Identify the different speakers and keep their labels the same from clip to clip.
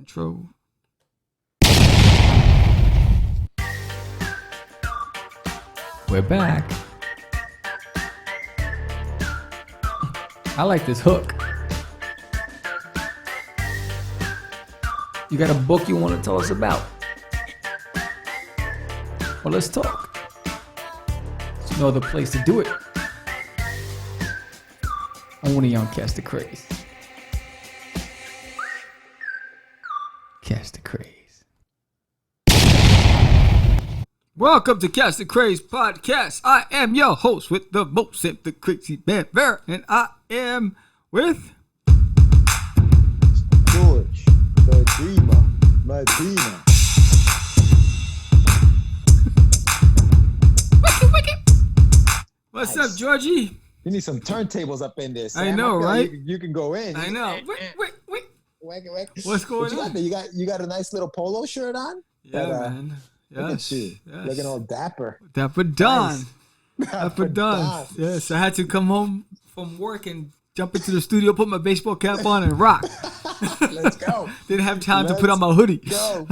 Speaker 1: Intro. We're back. I like this hook. You got a book you want to tell us about? Well, let's talk. There's no other place to do it. Only on Catch the Craze. Catch the Craze. Welcome to Catch the Craze podcast. I am your host with the most, the crazy man, Bear, and I am with
Speaker 2: George, the dreamer, Medina.
Speaker 1: What's
Speaker 2: Nice.
Speaker 1: up, Georgie?
Speaker 2: You need some turntables up in there, Sam.
Speaker 1: I know, right?
Speaker 2: You can go in.
Speaker 1: I know.
Speaker 2: Wait.
Speaker 1: What's going on?
Speaker 2: You got a nice little polo shirt on?
Speaker 1: Yeah, man.
Speaker 2: Look at you.
Speaker 1: Yes.
Speaker 2: Looking all dapper.
Speaker 1: Dapper Don.
Speaker 2: Nice.
Speaker 1: Dapper Don. Yes, I had to come home from work and jump into the studio, put my baseball cap on, and rock.
Speaker 2: Let's go.
Speaker 1: Didn't have time to put on my hoodie.
Speaker 2: Go.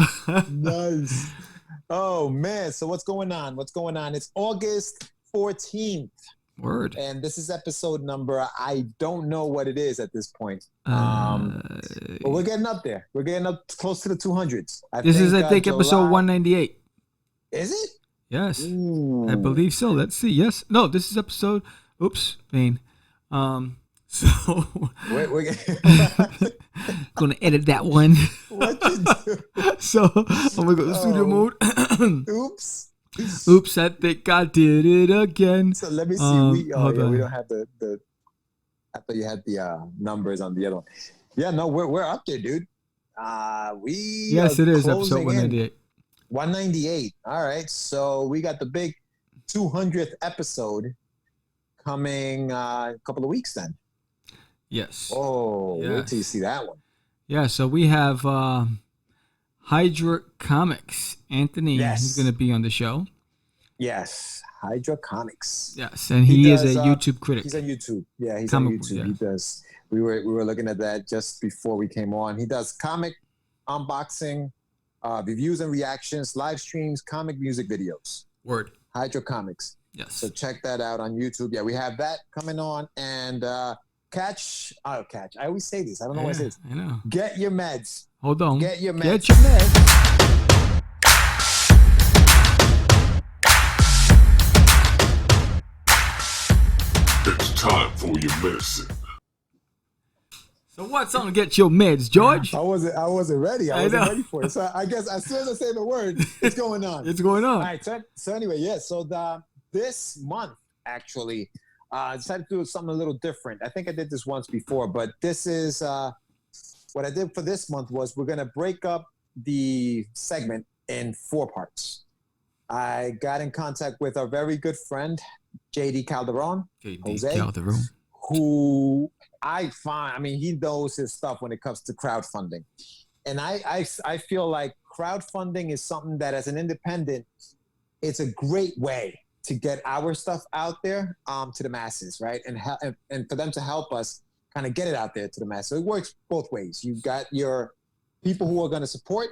Speaker 2: Nice. Oh, man. So what's going on? It's August 14th.
Speaker 1: Word.
Speaker 2: And this is episode number, I don't know what it is at this point. But we're getting up there. We're getting up close to the 200s. I think
Speaker 1: episode 198.
Speaker 2: Is it?
Speaker 1: Yes.
Speaker 2: Ooh.
Speaker 1: I believe so. Let's see. Yes. No, this is episode. Oops. Vain. So.
Speaker 2: We're
Speaker 1: gonna edit that one.
Speaker 2: What you do?
Speaker 1: So, I'm gonna go to studio mode.
Speaker 2: Oops.
Speaker 1: Oops, I think I did it again.
Speaker 2: So let me see. We don't have the. I thought you had the numbers on the other one. Yeah, no, we're up there, dude.
Speaker 1: Yes, it is episode 198.
Speaker 2: 198. All right, so we got the big 200th episode coming a couple of weeks then.
Speaker 1: Yes.
Speaker 2: Oh,
Speaker 1: yes.
Speaker 2: Wait till you see that one.
Speaker 1: Yeah, so we have Hydra Comics. Anthony is going to be on the show.
Speaker 2: Yes, Hydra Comics.
Speaker 1: Yes, and he is a YouTube critic.
Speaker 2: He's on YouTube. Yeah, he's
Speaker 1: Comic
Speaker 2: on YouTube.
Speaker 1: book, yeah.
Speaker 2: He does. We were looking at that just before we came on. He does comic unboxing, reviews and reactions, live streams, comic music videos.
Speaker 1: Word.
Speaker 2: Hydra Comics.
Speaker 1: Yes.
Speaker 2: So check that out on YouTube. Yeah, we have that coming on. And catch. I always say this. I don't know what it is.
Speaker 1: I know.
Speaker 2: Get your meds.
Speaker 1: Hold on.
Speaker 2: Get your meds.
Speaker 1: Get your meds.
Speaker 3: It's time for your medicine.
Speaker 1: So what's on Get Your Meds, George?
Speaker 2: I wasn't ready. I wasn't
Speaker 1: know.
Speaker 2: ready for it. So I guess as soon as I say the word, it's going on.
Speaker 1: It's going on.
Speaker 2: All right. So anyway, yeah. So this month actually, I decided to do something a little different. I think I did this once before, but this is what I did for this month was we're gonna break up the segment in 4 parts. I got in contact with our very good friend JD Calderon, who I find, he knows his stuff when it comes to crowdfunding. And I feel like crowdfunding is something that as an independent, it's a great way to get our stuff out there to the masses, right? And for them to help us kind of get it out there to the masses. So it works both ways. You've got your people who are going to support,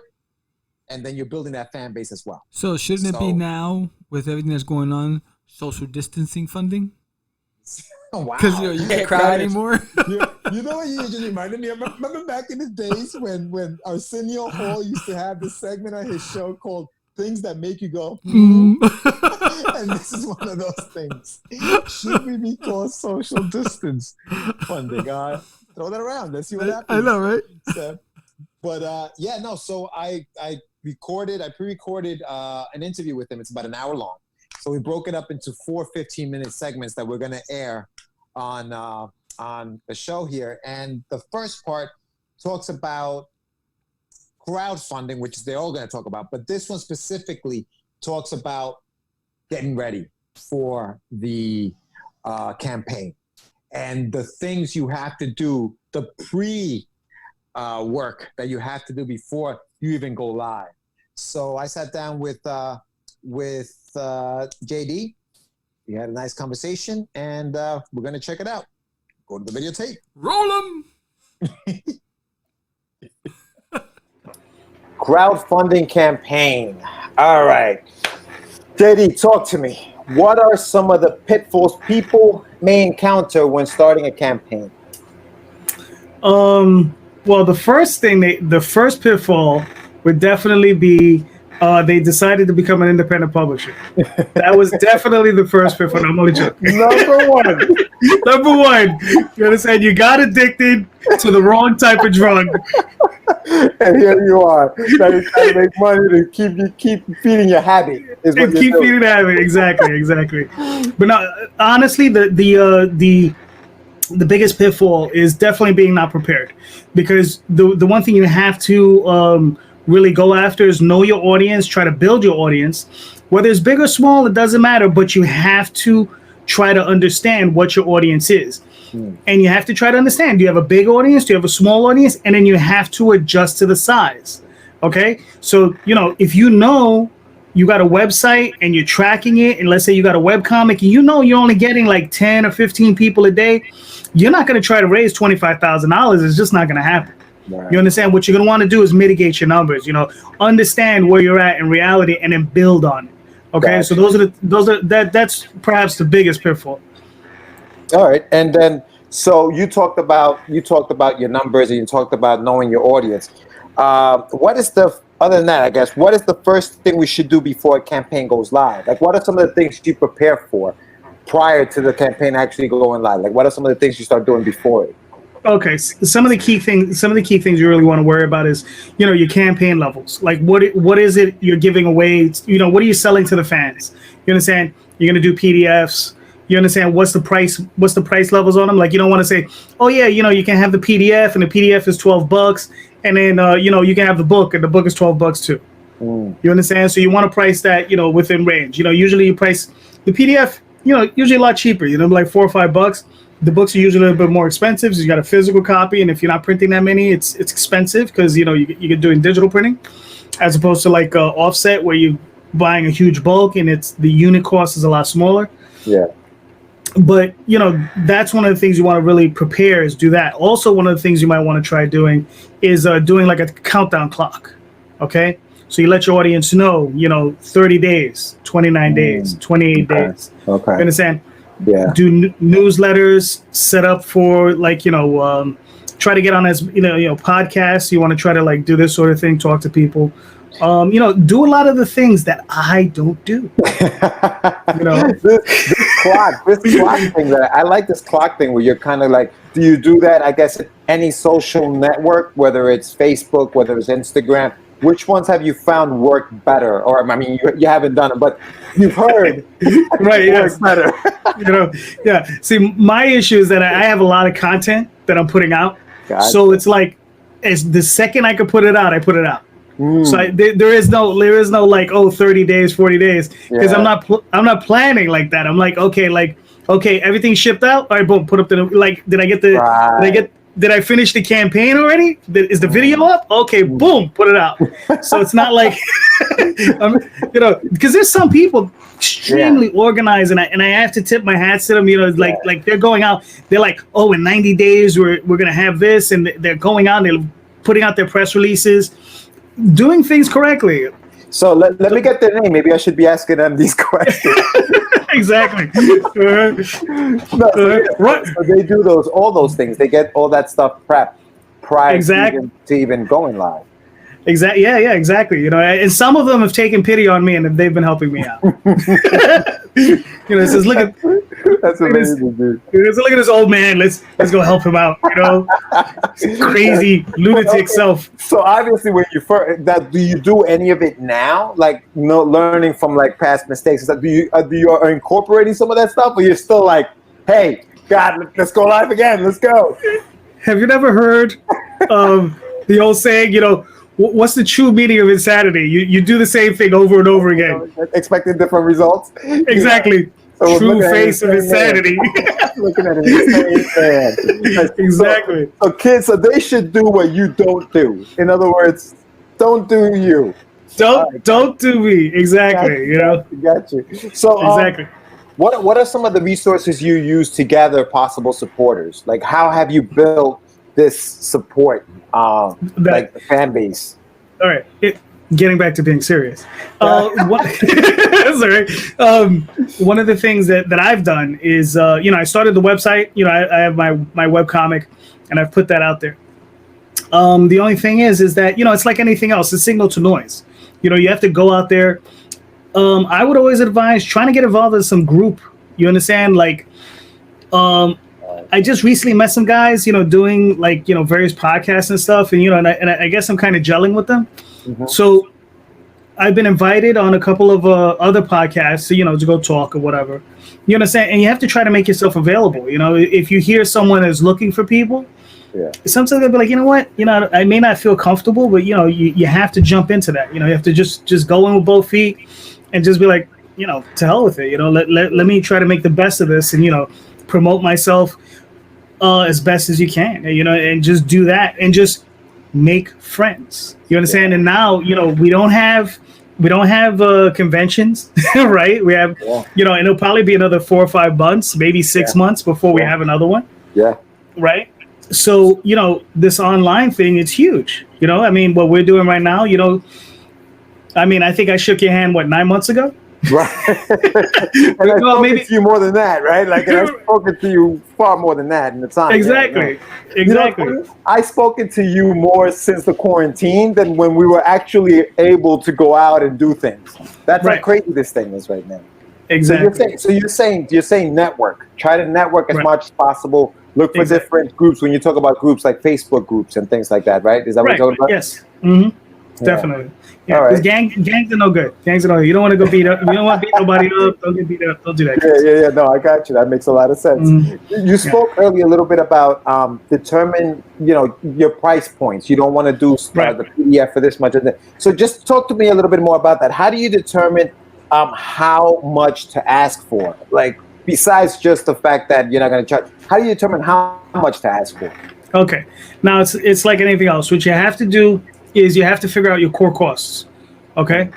Speaker 2: and then you're building that fan base as well.
Speaker 1: So shouldn't it be now, with everything that's going on, social distancing funding?
Speaker 2: Wow.
Speaker 1: Because you can't crowd anymore.
Speaker 2: You know what you just reminded me of? Remember back in the days when Arsenio Hall used to have this segment on his show called Things That Make You Go, and this is one of those things. Should we be called social distance funding? Throw that around. Let's see what happens.
Speaker 1: I know, right?
Speaker 2: So, so I pre-recorded an interview with him. It's about an hour long. So we broke it up into 4 15-minute segments that we're going to air on the show here. And the first part talks about crowdfunding, which they're all going to talk about. But this one specifically talks about getting ready for the campaign and the things you have to do, the work that you have to do before you even go live. So I sat down with JD. We had a nice conversation, and we're going to check it out. Go to the videotape.
Speaker 1: Roll them.
Speaker 2: Crowdfunding campaign. All right. JD, talk to me. What are some of the pitfalls people may encounter when starting a campaign?
Speaker 4: Well, the first pitfall would definitely be they decided to become an independent publisher. That was definitely the first pitfall. I'm only joking.
Speaker 2: Number one.
Speaker 4: Number one, you understand? You got addicted to the wrong type of drug.
Speaker 2: And here you are. Now you're trying to make money to keep feeding your habit.
Speaker 4: Keep feeding the habit. Exactly. But no, honestly, the biggest pitfall is definitely being not prepared, because the one thing you have to really go after is know your audience, try to build your audience. Whether it's big or small, it doesn't matter, but you have to try to understand what your audience is. And you have to try to understand, do you have a big audience? Do you have a small audience? And then you have to adjust to the size. Okay? So, if you know you got a website and you're tracking it, and let's say you got a webcomic and you're only getting like 10 or 15 people a day, you're not going to try to raise $25,000. It's just not going to happen. Right. You understand? What you're going to want to do is mitigate your numbers, understand where you're at in reality and then build on it. Okay? Gotcha. So that's perhaps the biggest pitfall.
Speaker 2: All right. And then, so you talked about your numbers and you talked about knowing your audience. Other than that, I guess, what is the first thing we should do before a campaign goes live? Like, what are some of the things you prepare for prior to the campaign actually going live? Like, what are some of the things you start doing before it?
Speaker 4: Okay, some of the key things you really want to worry about is, your campaign levels. Like, what is it you're giving away? What are you selling to the fans? You understand? You're going to do PDFs. You understand what's the price levels on them? Like, you don't want to say, oh yeah, you can have the PDF and the PDF is $12, and then you can have the book and the book is $12 too. You understand? So you want to price that within range. Usually you price the PDF usually a lot cheaper. Like $4 or $5. The books are usually a little bit more expensive. So you got a physical copy, and if you're not printing that many, it's expensive because you're doing digital printing, as opposed to like offset where you're buying a huge bulk and the unit cost is a lot smaller.
Speaker 2: Yeah.
Speaker 4: But, that's one of the things you want to really prepare is do that. Also, one of the things you might want to try doing is doing like a countdown clock. Okay. So you let your audience know, 30 days, 29 days, 28 days.
Speaker 2: Okay.
Speaker 4: You understand?
Speaker 2: Yeah.
Speaker 4: Do newsletters set up for try to get on as, podcasts. You want to try to like do this sort of thing, talk to people. Do a lot of the things that I don't do.
Speaker 2: This clock thing I like this clock thing where you're kind of like, do you do that? I guess any social network, whether it's Facebook, whether it's Instagram, which ones have you found work better? Or I mean, you haven't done it, but you've heard
Speaker 4: right?
Speaker 2: Yes, better.
Speaker 4: Yeah. See, my issue is that I have a lot of content that I'm putting out, so it's like, as the second I could put it out, I put it out. So there is no like 30 days, 40 days, because I'm not planning like that. I'm like, okay, everything shipped out. All right, boom, put up did I finish the campaign already? Is the video up? Okay, boom, put it out. So it's not like, because there's some people extremely organized, and I have to tip my hats to them. Like they're going out. They're like, oh, in 90 days we're gonna have this, and they're going out. They're putting out their press releases, doing things correctly.
Speaker 2: So let me get their name. Maybe I should be asking them these questions.
Speaker 4: Exactly.
Speaker 2: Right. So they do all those things. They get all that stuff prepped prior to even going live.
Speaker 4: Exactly. Yeah, exactly. And some of them have taken pity on me, and they've been helping me out. It says, look at
Speaker 2: that's amazing, dude.
Speaker 4: Look at this old man. Let's go help him out. Crazy lunatic self.
Speaker 2: So obviously, when you do you do any of it now? Like, learning from like past mistakes. Do you are incorporating some of that stuff, or you're still like, hey, God, let's go live again. Let's go.
Speaker 4: Have you never heard of the old saying? What's the true meaning of insanity? You do the same thing over and over again,
Speaker 2: expecting different results.
Speaker 4: Exactly. So true face of insanity.
Speaker 2: Looking at it, exactly. So kids, they should do what you don't do. In other words, don't do you.
Speaker 4: Don't do me. Exactly.
Speaker 2: Got you. So
Speaker 4: exactly.
Speaker 2: What are some of the resources you use to gather possible supporters? Like, how have you built this support, like the fan base?
Speaker 4: All right. Getting back to being serious. Sorry. One of the things that I've done is, I started the website. I have my webcomic, and I've put that out there. The only thing is that, it's like anything else. It's signal to noise. You have to go out there. I would always advise trying to get involved in some group. You understand? Like, I just recently met some guys, doing like, various podcasts and stuff. And, and I guess I'm kind of gelling with them. Mm-hmm. So I've been invited on a couple of other podcasts, to go talk or whatever. You understand? And you have to try to make yourself available. If you hear someone is looking for people, sometimes they'll be like, you know what? I may not feel comfortable, but, you have to jump into that. You have to just go in with both feet and just be like, to hell with it. Let me try to make the best of this and, promote myself as best as you can, and just do that and just make friends. You understand? And now, we don't have conventions, right? We have, and it'll probably be another 4 or 5 months, maybe 6 months before we have another one.
Speaker 5: Yeah.
Speaker 4: Right. So, this online thing, it's huge. What we're doing right now, I think I shook your hand, 9 months ago?
Speaker 5: Right. And I've spoken to you more than that, right? Like, and I've spoken to you far more than that in the time.
Speaker 4: Exactly. Exactly.
Speaker 5: I've spoken to you more since the quarantine than when we were actually able to go out and do things. That's how crazy this thing is right now.
Speaker 4: Exactly.
Speaker 5: So you're saying network. Try to network as much as possible. Look for different groups. When you talk about groups like Facebook groups and things like that, right? Is that what you're talking about?
Speaker 4: Yes. Mm-hmm. Definitely. Yeah, because gangs are no good. Gangs are no good. You don't want to go beat up. You don't want to beat nobody up. Don't get beat up. Don't do that.
Speaker 5: Yeah. No, I got you. That makes a lot of sense. Mm-hmm. You spoke earlier a little bit about determine, your price points. You don't want to do the PDF for this much. So just talk to me a little bit more about that. How do you determine how much to ask for? Like, besides just the fact that you're not going to charge, how do you determine how much to ask for?
Speaker 4: Okay. Now, it's like anything else. What you have to do is you have to figure out your core costs, okay?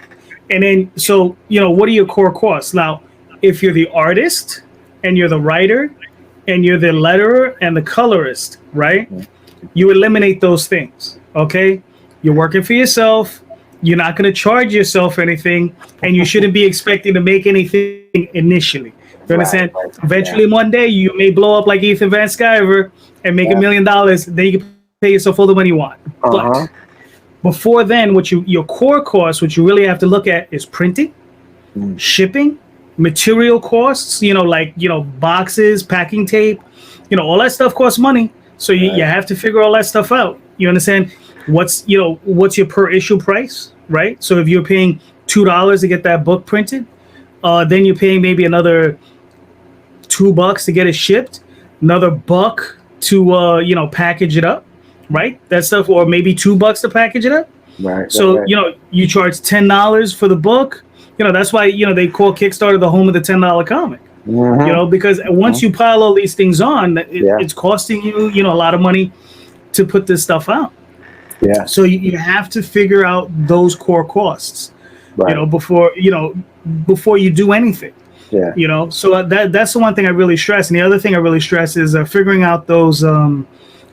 Speaker 4: And then, so, what are your core costs? Now, if you're the artist and you're the writer and you're the letterer and the colorist, right? You eliminate those things, okay? You're working for yourself. You're not going to charge yourself anything, and you shouldn't be expecting to make anything initially. You understand? Eventually, one day, you may blow up like Ethan Van Sciver and make $1 million. Then you can pay yourself all the money you want. But before then, your core costs, what you really have to look at is printing, shipping, material costs, boxes, packing tape, all that stuff costs money. So you have to figure all that stuff out. You understand? What's your per issue price, right? So if you're paying $2 to get that book printed, then you're paying maybe another $2 to get it shipped, another $1 to package it up. Right, that stuff, or maybe $2 to package it up.
Speaker 5: Right.
Speaker 4: So you charge $10 for the book. That's why they call Kickstarter the home of the $10 comic. Mm-hmm. Because once you pile all these things on, it's costing you a lot of money to put this stuff out.
Speaker 5: Yeah.
Speaker 4: So you have to figure out those core costs. Right. Before you do anything. Yeah. So that's the one thing I really stress, and the other thing I really stress is figuring out those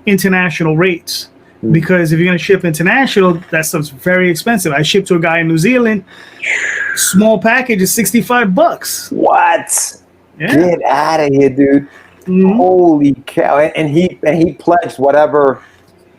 Speaker 4: international rates, because if you're going to ship international, that stuff's very expensive. I shipped to a guy in New Zealand. Small package is $65.
Speaker 5: What?
Speaker 4: Yeah.
Speaker 5: Get out of here, dude! Mm-hmm. Holy cow! And he pledged whatever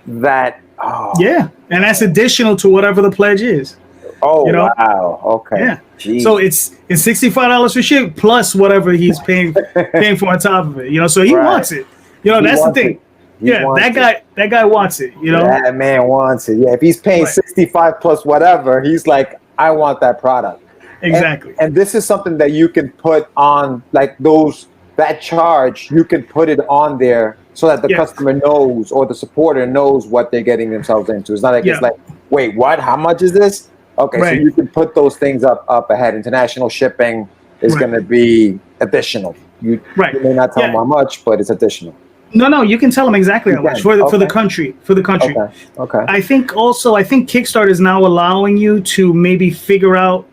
Speaker 5: that. Oh.
Speaker 4: Yeah, and that's additional to whatever the pledge is.
Speaker 5: Oh, wow! Okay.
Speaker 4: Yeah. Jeez. So it's $65 for ship plus whatever he's paying for on top of it. So he wants it. That's the thing. That guy wants it,
Speaker 5: That man wants it. Yeah, if he's paying 65 plus whatever, he's like, I want that product.
Speaker 4: Exactly.
Speaker 5: And this is something that you can put on, like that charge, you can put it on there so that the customer knows, or the supporter knows what they're getting themselves into. It's not like it's like, wait, what? How much is this? Okay, so you can put those things up ahead. International shipping is going to be additional. You may not tell them how much, but it's additional.
Speaker 4: No, you can tell them exactly how much for the country. Okay. I think Kickstarter is now allowing you to maybe figure out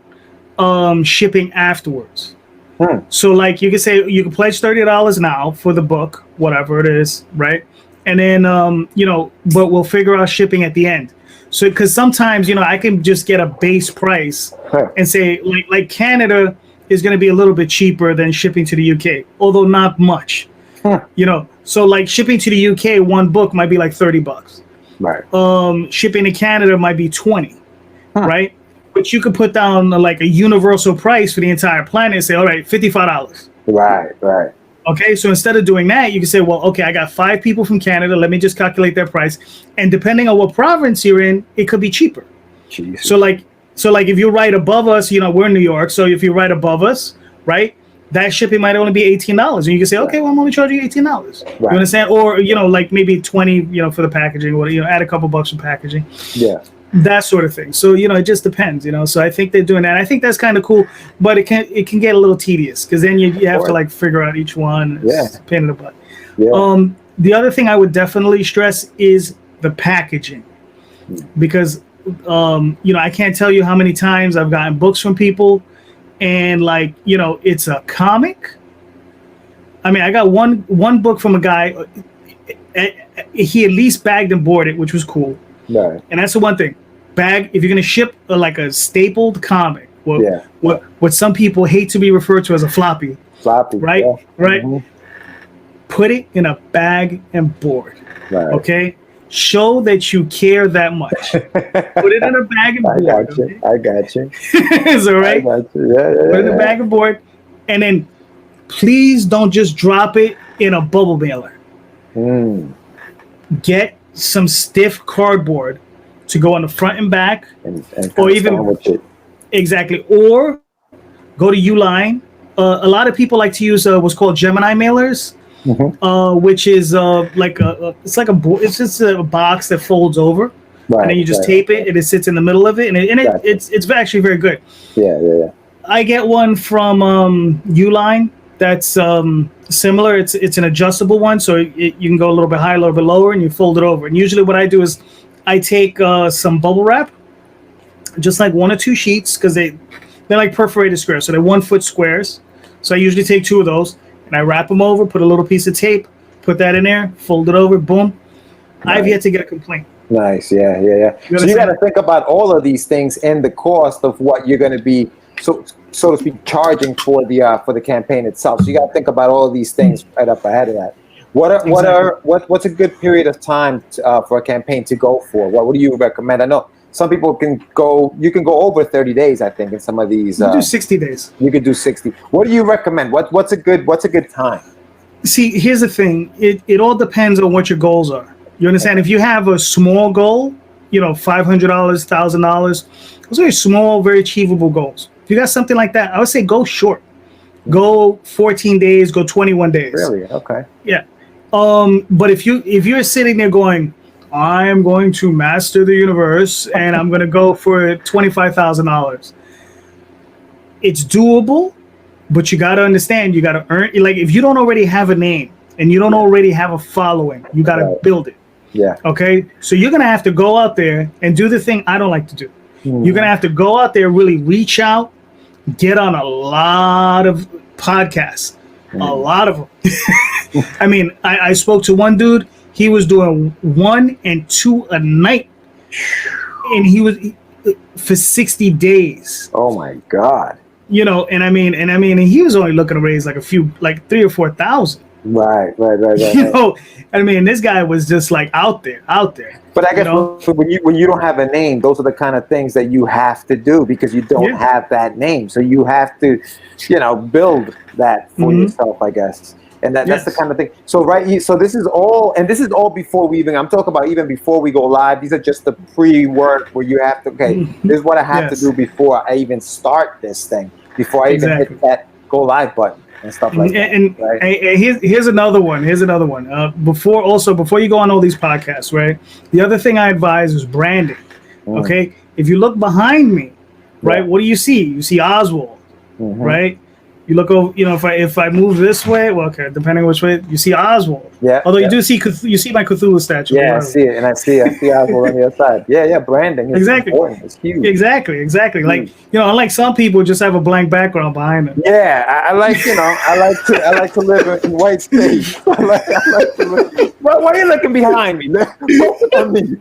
Speaker 4: shipping afterwards. So like you can say you can pledge $30 now for the book, whatever it is, right? And then but we'll figure out shipping at the end. So because sometimes I can just get a base price and say like Canada is going to be a little bit cheaper than shipping to the UK, although not much. So like shipping to the UK, one book might be like $30.
Speaker 5: Right.
Speaker 4: Shipping to Canada might be 20, right? But you could put down like a universal price for the entire planet and say, all right, $55.
Speaker 5: Right.
Speaker 4: Okay, so instead of doing that, you can say, well, okay, I got 5 people from Canada. Let me just calculate their price, and depending on what province you're in, it could be cheaper.
Speaker 5: Jesus.
Speaker 4: So like if you're right above us, we're in New York. So if you're right above us, right, that shipping might only be $18, and you can say, okay, well, I'm only charging you $18. Right. You understand? Or like maybe 20, for the packaging, or add a couple bucks for packaging.
Speaker 5: Yeah.
Speaker 4: That sort of thing. So it just depends. So I think they're doing that. I think that's kind of cool, but it can get a little tedious because then you have to like figure out each one. It's a pain in the butt. Yeah. The other thing I would definitely stress is the packaging, because I can't tell you how many times I've gotten books from people, and like it's a comic. I mean, I got one book from a guy. He at least bagged and boarded, which was cool.
Speaker 5: Right.
Speaker 4: And that's the one thing. Bag, if you're gonna ship like a stapled comic, what some people hate to be referred to as a floppy. Right? Yeah. Right. Mm-hmm. Put it in a bag and board. Right. Okay. Show that you care that much. Put it in a bag and board.
Speaker 5: I got you.
Speaker 4: Is it right?
Speaker 5: I got you. Yeah.
Speaker 4: Put it in a bag and board, and then please don't just drop it in a bubble mailer. Get some stiff cardboard to go on the front and back, and or even exactly, or go to Uline. A lot of people like to use what's called Gemini mailers, which is it's just a box that folds over, and then you just tape it, and it sits in the middle of it, and it's actually very good.
Speaker 5: Yeah.
Speaker 4: I get one from Uline that's similar. It's an adjustable one, so you can go a little bit higher, a little bit lower, and you fold it over. And usually what I do is I take some bubble wrap, just like 1 or 2 sheets, because they're like perforated squares, so they're 1 foot squares. So I usually take 2 of those, and I wrap them over, put a little piece of tape, put that in there, fold it over, boom. Nice. I've yet to get a complaint.
Speaker 5: Nice, yeah. So you got to think about all of these things and the cost of what you're going to be, so to speak, charging for the campaign itself. So you got to think about all of these things right up ahead of that. What's a good period of time for a campaign to go for? What do you recommend? I know some people you can go over 30 days, I think, in some of these.
Speaker 4: You can do 60 days.
Speaker 5: You could do 60. What do you recommend? What's a good time?
Speaker 4: See, here's the thing. It all depends on what your goals are. You understand? If you have a small goal, $500, $1,000, those are very small, very achievable goals. If you got something like that, I would say go short. Go 14 days, go 21 days.
Speaker 5: Really? Okay.
Speaker 4: Yeah. But if you're sitting there going, I am going to master the universe and I'm going to go for $25,000, it's doable, but you got to understand, you got to earn. Like, if you don't already have a name and you don't already have a following, you got to build it.
Speaker 5: Yeah.
Speaker 4: Okay. So you're going to have to go out there and do the thing I don't like to do. You're going to have to go out there, really reach out, get on a lot of podcasts, a lot of them. I mean, I spoke to one dude. He was doing 1 and 2 a night, and he was for 60 days.
Speaker 5: Oh my God!
Speaker 4: And I mean, he was only looking to raise like 3,000 or 4,000.
Speaker 5: Right.
Speaker 4: I mean, this guy was just like out there.
Speaker 5: But I guess when you don't have a name, those are the kind of things that you have to do because you don't have that name. So you have to, build that for yourself, I guess. And that's the kind of thing. So so this is all before I'm talking about even before we go live. These are just the pre-work where you have to, this is what I have to do before I even start this thing, before I even hit that go live button and stuff like that. And
Speaker 4: here's another one. Before you go on all these podcasts, right? The other thing I advise is branding. Okay, if you look behind me, right, what do you see? You see Oswald, right? You look over, if I move this way, well, okay, depending on which way, you see Oswald.
Speaker 5: Yeah.
Speaker 4: Although you do see my Cthulhu statue.
Speaker 5: Yeah, I see it, and I see Oswald on the other side. Yeah, branding is important. It's huge.
Speaker 4: Exactly. Like, unlike some people, just have a blank background behind them.
Speaker 5: Yeah, I like to live in white space. I like to live. Why are you looking behind me? Focus on me.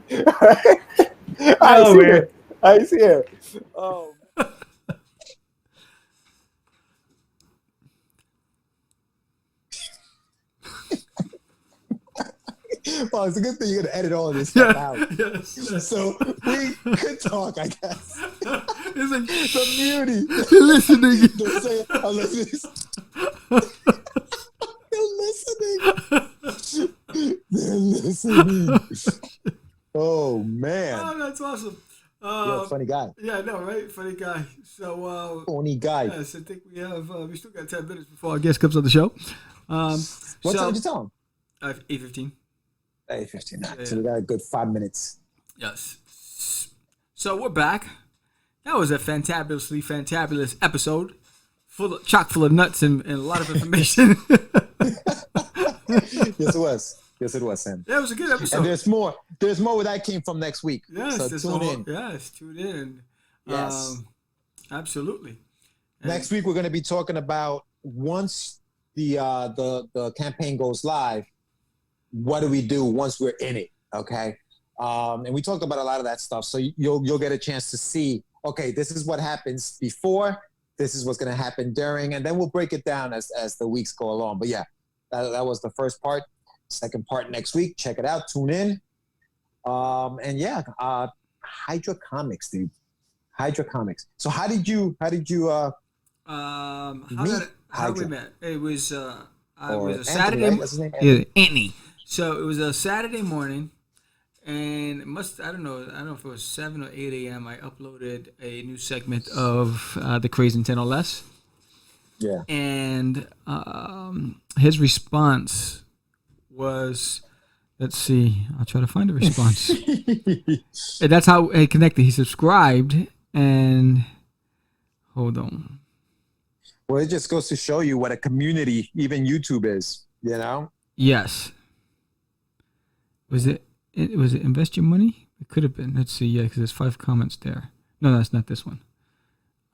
Speaker 4: Oh, man.
Speaker 5: I see it. Oh.
Speaker 2: Well, it's a good thing you're gonna edit all of this stuff out.
Speaker 1: Yes.
Speaker 2: So we could talk, I guess.
Speaker 1: It's like,
Speaker 2: The beauty.
Speaker 1: you're listening.
Speaker 2: They're saying, I'm listening. They're listening. Oh man.
Speaker 1: Oh, that's awesome.
Speaker 2: You're a funny guy.
Speaker 1: Yeah, I know, right? Funny guy. So,
Speaker 2: Funny guy.
Speaker 1: yes, I think we have. We still got 10 minutes before our guest comes on the show.
Speaker 2: What time did you tell him?
Speaker 1: 8:15.
Speaker 2: 8:59. So we got a good 5 minutes.
Speaker 1: Yes. So we're back. That was a fantabulous episode, chock full of nuts and a lot of information.
Speaker 2: Yes, it was. Yes, it was, Sam.
Speaker 1: That was a good episode.
Speaker 2: And there's more. There's more where that came from next week.
Speaker 1: Yes,
Speaker 2: so tune in.
Speaker 1: Yes, tune in.
Speaker 2: Yes.
Speaker 1: Absolutely.
Speaker 2: Next week we're going to be talking about once the campaign goes live, what do we do once we're in it? Okay. And we talked about a lot of that stuff. So you'll get a chance to see, okay, this is what happens before, this is what's going to happen during, and then we'll break it down as the weeks go along. But yeah, that was the first part. Second part next week. Check it out. Tune in. And yeah, Hydra Comics, dude. Hydra Comics. So how did you
Speaker 1: how
Speaker 2: meet
Speaker 1: we met? It was a
Speaker 2: Anthony,
Speaker 1: Saturday.
Speaker 2: right? That's his name?
Speaker 1: Yeah, Anthony. So it was a Saturday morning, and I don't know if it was 7 or 8 a.m. I uploaded a new segment of the Craze and 10 or Less.
Speaker 2: Yeah.
Speaker 1: And his response was, let's see, I'll try to find a response. And that's how it connected. He subscribed, and hold on.
Speaker 2: Well, it just goes to show you what a community even YouTube is, you know?
Speaker 1: Yes. Was it invest your money? It could have been. Let's see. Yeah, because there's 5 comments there. No, that's not this one.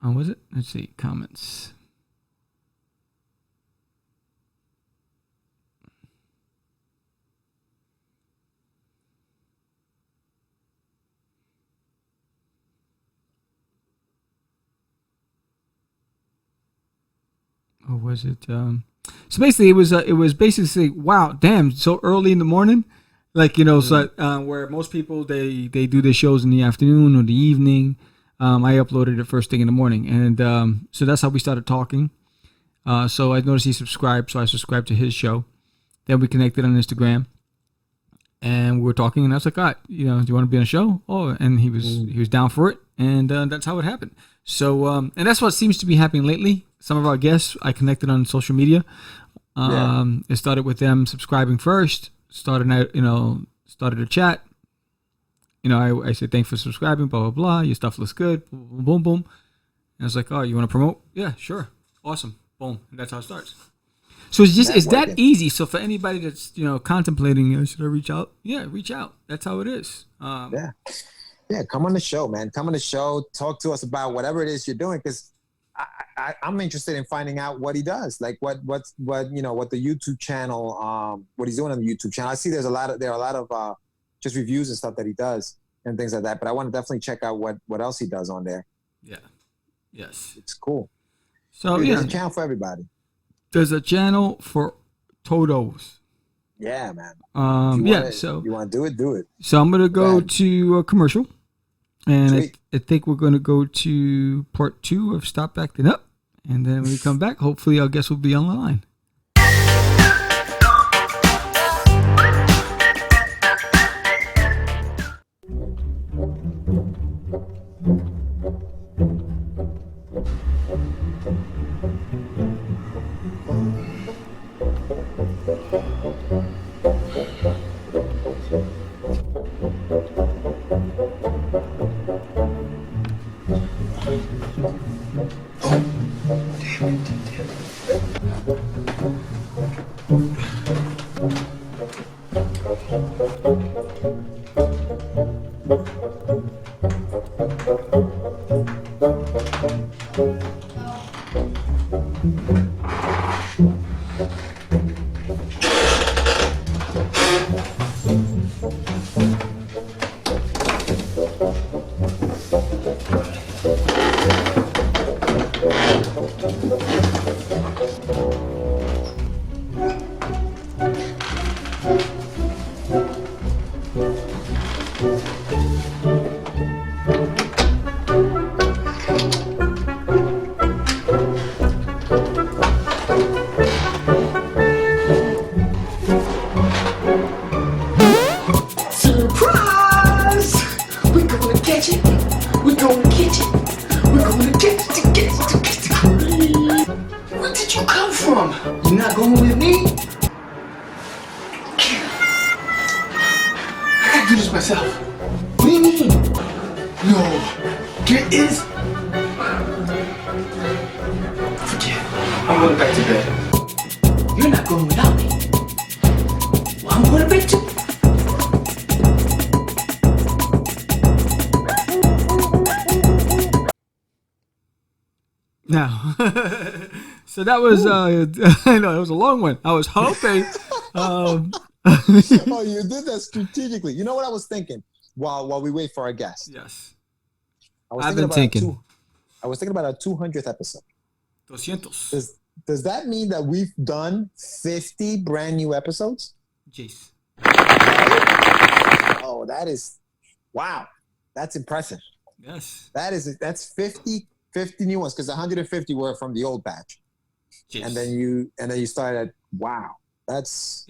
Speaker 1: Was it? Let's see. Comments. Or was it? So basically, it was basically, wow, damn, so early in the morning, like, you know, so where most people they do their shows in the afternoon or the evening. I uploaded it first thing in the morning, and so that's how we started talking. So I noticed he subscribed, so I subscribed to his show. Then we connected on Instagram, and we were talking, and I was like, all right, you know, do you want to be on a show? Oh, and he was down for it, and that's how it happened. So and that's what seems to be happening lately. Some of our guests I connected on social media. It started with them subscribing first. Started a chat. You know, I said thanks for subscribing. Blah blah blah. Your stuff looks good. Boom boom boom. And I was like, oh, you want to promote? Yeah, sure. Awesome. Boom. And that's how it starts. So it's that easy. So for anybody that's, you know, contemplating, should I reach out? Yeah, reach out. That's how it is.
Speaker 2: Yeah, come on the show, man. Come on the show. Talk to us about whatever it is you're doing, because I'm interested in finding out what he does, like what you know, what the YouTube channel, what he's doing on the YouTube channel. I see there are a lot of just reviews and stuff that he does and things like that. But I want to definitely check out what else he does on there.
Speaker 1: Yeah. Yes.
Speaker 2: It's cool.
Speaker 1: So
Speaker 2: There's a channel for everybody.
Speaker 1: There's a channel for Todos.
Speaker 2: Yeah, man.
Speaker 1: So
Speaker 2: you want to do it, do it.
Speaker 1: So I'm gonna go to a commercial, and I think we're gonna go to part 2 of Stop Acting Up, and then when we come back, hopefully our guest will be on the line.
Speaker 6: Surprise! We're gonna catch it. We're gonna catch it. We're gonna catch it. Where did you come from? You're not going with me? I gotta do this myself. What do you mean? No. There is. Forget it. I'm going back to bed. You're not going without me. Well, I'm going to bed too.
Speaker 1: Now, so that was I know it was a long one. I was hoping.
Speaker 2: Oh, you did that strategically. You know what I was thinking while we wait for our guest?
Speaker 1: Yes.
Speaker 2: I was thinking about our 200th episode.
Speaker 1: 200.
Speaker 2: Does that mean that we've done 50 brand new episodes?
Speaker 1: Jeez.
Speaker 2: Oh, that is wow. That's impressive.
Speaker 1: Yes.
Speaker 2: That's 50 new ones because 150 were from the old batch.
Speaker 1: Jeez.
Speaker 2: And then you started. Wow. That's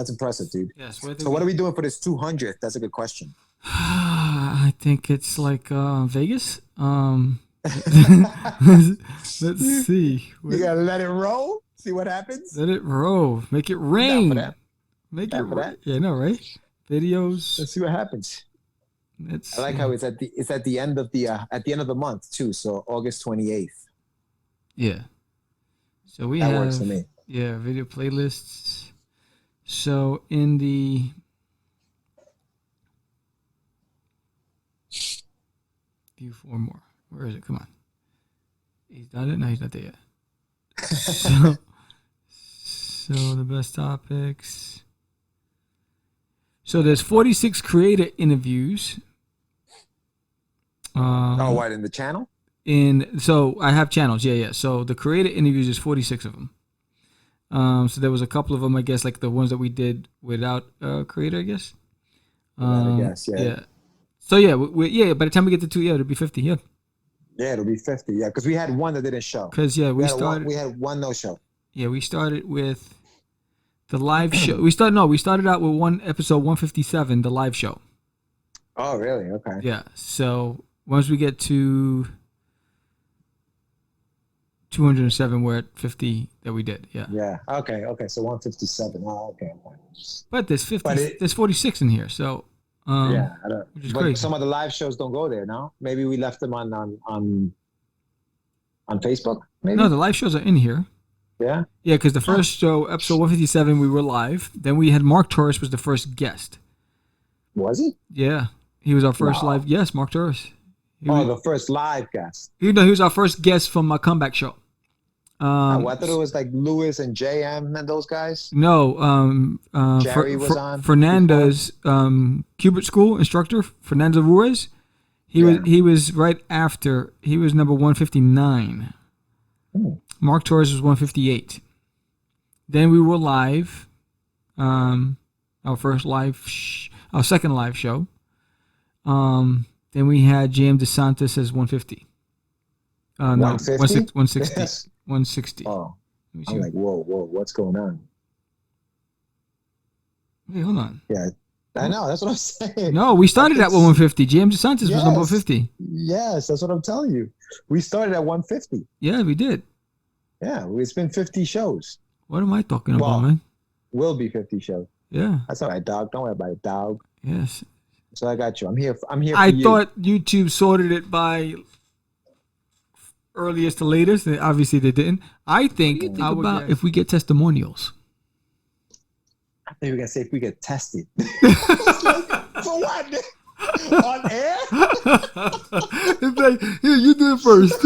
Speaker 2: impressive, dude.
Speaker 1: Yes.
Speaker 2: So what are we doing for this 200th? That's a good question.
Speaker 1: I think it's like Vegas. Let's see.
Speaker 2: You gotta let it roll. See what happens.
Speaker 1: Let it roll. Make it rain.
Speaker 2: Down for that.
Speaker 1: Make
Speaker 2: Down
Speaker 1: it
Speaker 2: for
Speaker 1: rain.
Speaker 2: that.
Speaker 1: Yeah, no, right? Videos.
Speaker 2: Let's see what happens. I like how it's at the end of the month too. So August 28th.
Speaker 1: Yeah. So we
Speaker 2: That
Speaker 1: have
Speaker 2: works for me.
Speaker 1: Yeah, video playlists. So in the view 4 more. Where is it? Come on. He's done it? No, he's not there yet. So the best topics. So there's 46 creator interviews.
Speaker 2: What in the channel?
Speaker 1: So I have channels, yeah. So the creator interviews is 46 of them. So there was a couple of them, I guess, like the ones that we did without creator, I guess.
Speaker 2: Yeah.
Speaker 1: So yeah, by the time we get to 2, it'll be 50, yeah.
Speaker 2: Yeah, it'll be 50, yeah, because we had one that didn't show.
Speaker 1: Because we
Speaker 2: had one no show.
Speaker 1: Yeah, we started with the live show. We started out with one episode 157, the live show.
Speaker 2: Oh, really? Okay.
Speaker 1: Yeah. So once we get to 207, we're at 50 that we did. Yeah.
Speaker 2: Yeah. Okay. So 157. Oh, okay.
Speaker 1: But there's 50. There's 46 in here. So
Speaker 2: I don't.
Speaker 1: Which is
Speaker 2: but
Speaker 1: crazy.
Speaker 2: some of the live shows don't go there. No, maybe we left them on Facebook. Maybe.
Speaker 1: No, the live shows are in here.
Speaker 2: Yeah.
Speaker 1: Yeah, because the first show, episode 157, we were live. Then we had Mark Torres was the first guest.
Speaker 2: Was he?
Speaker 1: Yeah, he was our first live. Yes, Mark Torres.
Speaker 2: The first live guest.
Speaker 1: He was our first guest from a comeback show.
Speaker 2: I thought it was like Lewis and JM and those guys.
Speaker 1: No,
Speaker 2: Jerry was on.
Speaker 1: Fernanda's Cubit School instructor, Fernando Ruiz. He was right after. He was number 159.
Speaker 2: Ooh.
Speaker 1: Mark Torres was 158. Then we were live. Our second live show. Then we had James DeSantis as 150. No,
Speaker 2: 150?
Speaker 1: 160.
Speaker 2: Yes.
Speaker 1: 160.
Speaker 2: Oh, I'm like, whoa, what's going on?
Speaker 1: Wait, hold on.
Speaker 2: Yeah, I know. That's what I'm saying.
Speaker 1: No, we started at 150. James DeSantis was number 150.
Speaker 2: Yes, that's what I'm telling you. We started at 150.
Speaker 1: Yeah, we did.
Speaker 2: Yeah, it's been 50 shows.
Speaker 1: What am I talking about, man?
Speaker 2: Will be 50 shows.
Speaker 1: Yeah.
Speaker 2: That's all right, dog. Don't worry about it, dog.
Speaker 1: Yes.
Speaker 2: So I got you. I'm here. For you.
Speaker 1: I thought YouTube sorted it by earliest to latest. Obviously, they didn't. I think about if we get testimonials.
Speaker 2: I think we're gonna say if we get tested. For what? On air?
Speaker 1: It's like, here, you do it first.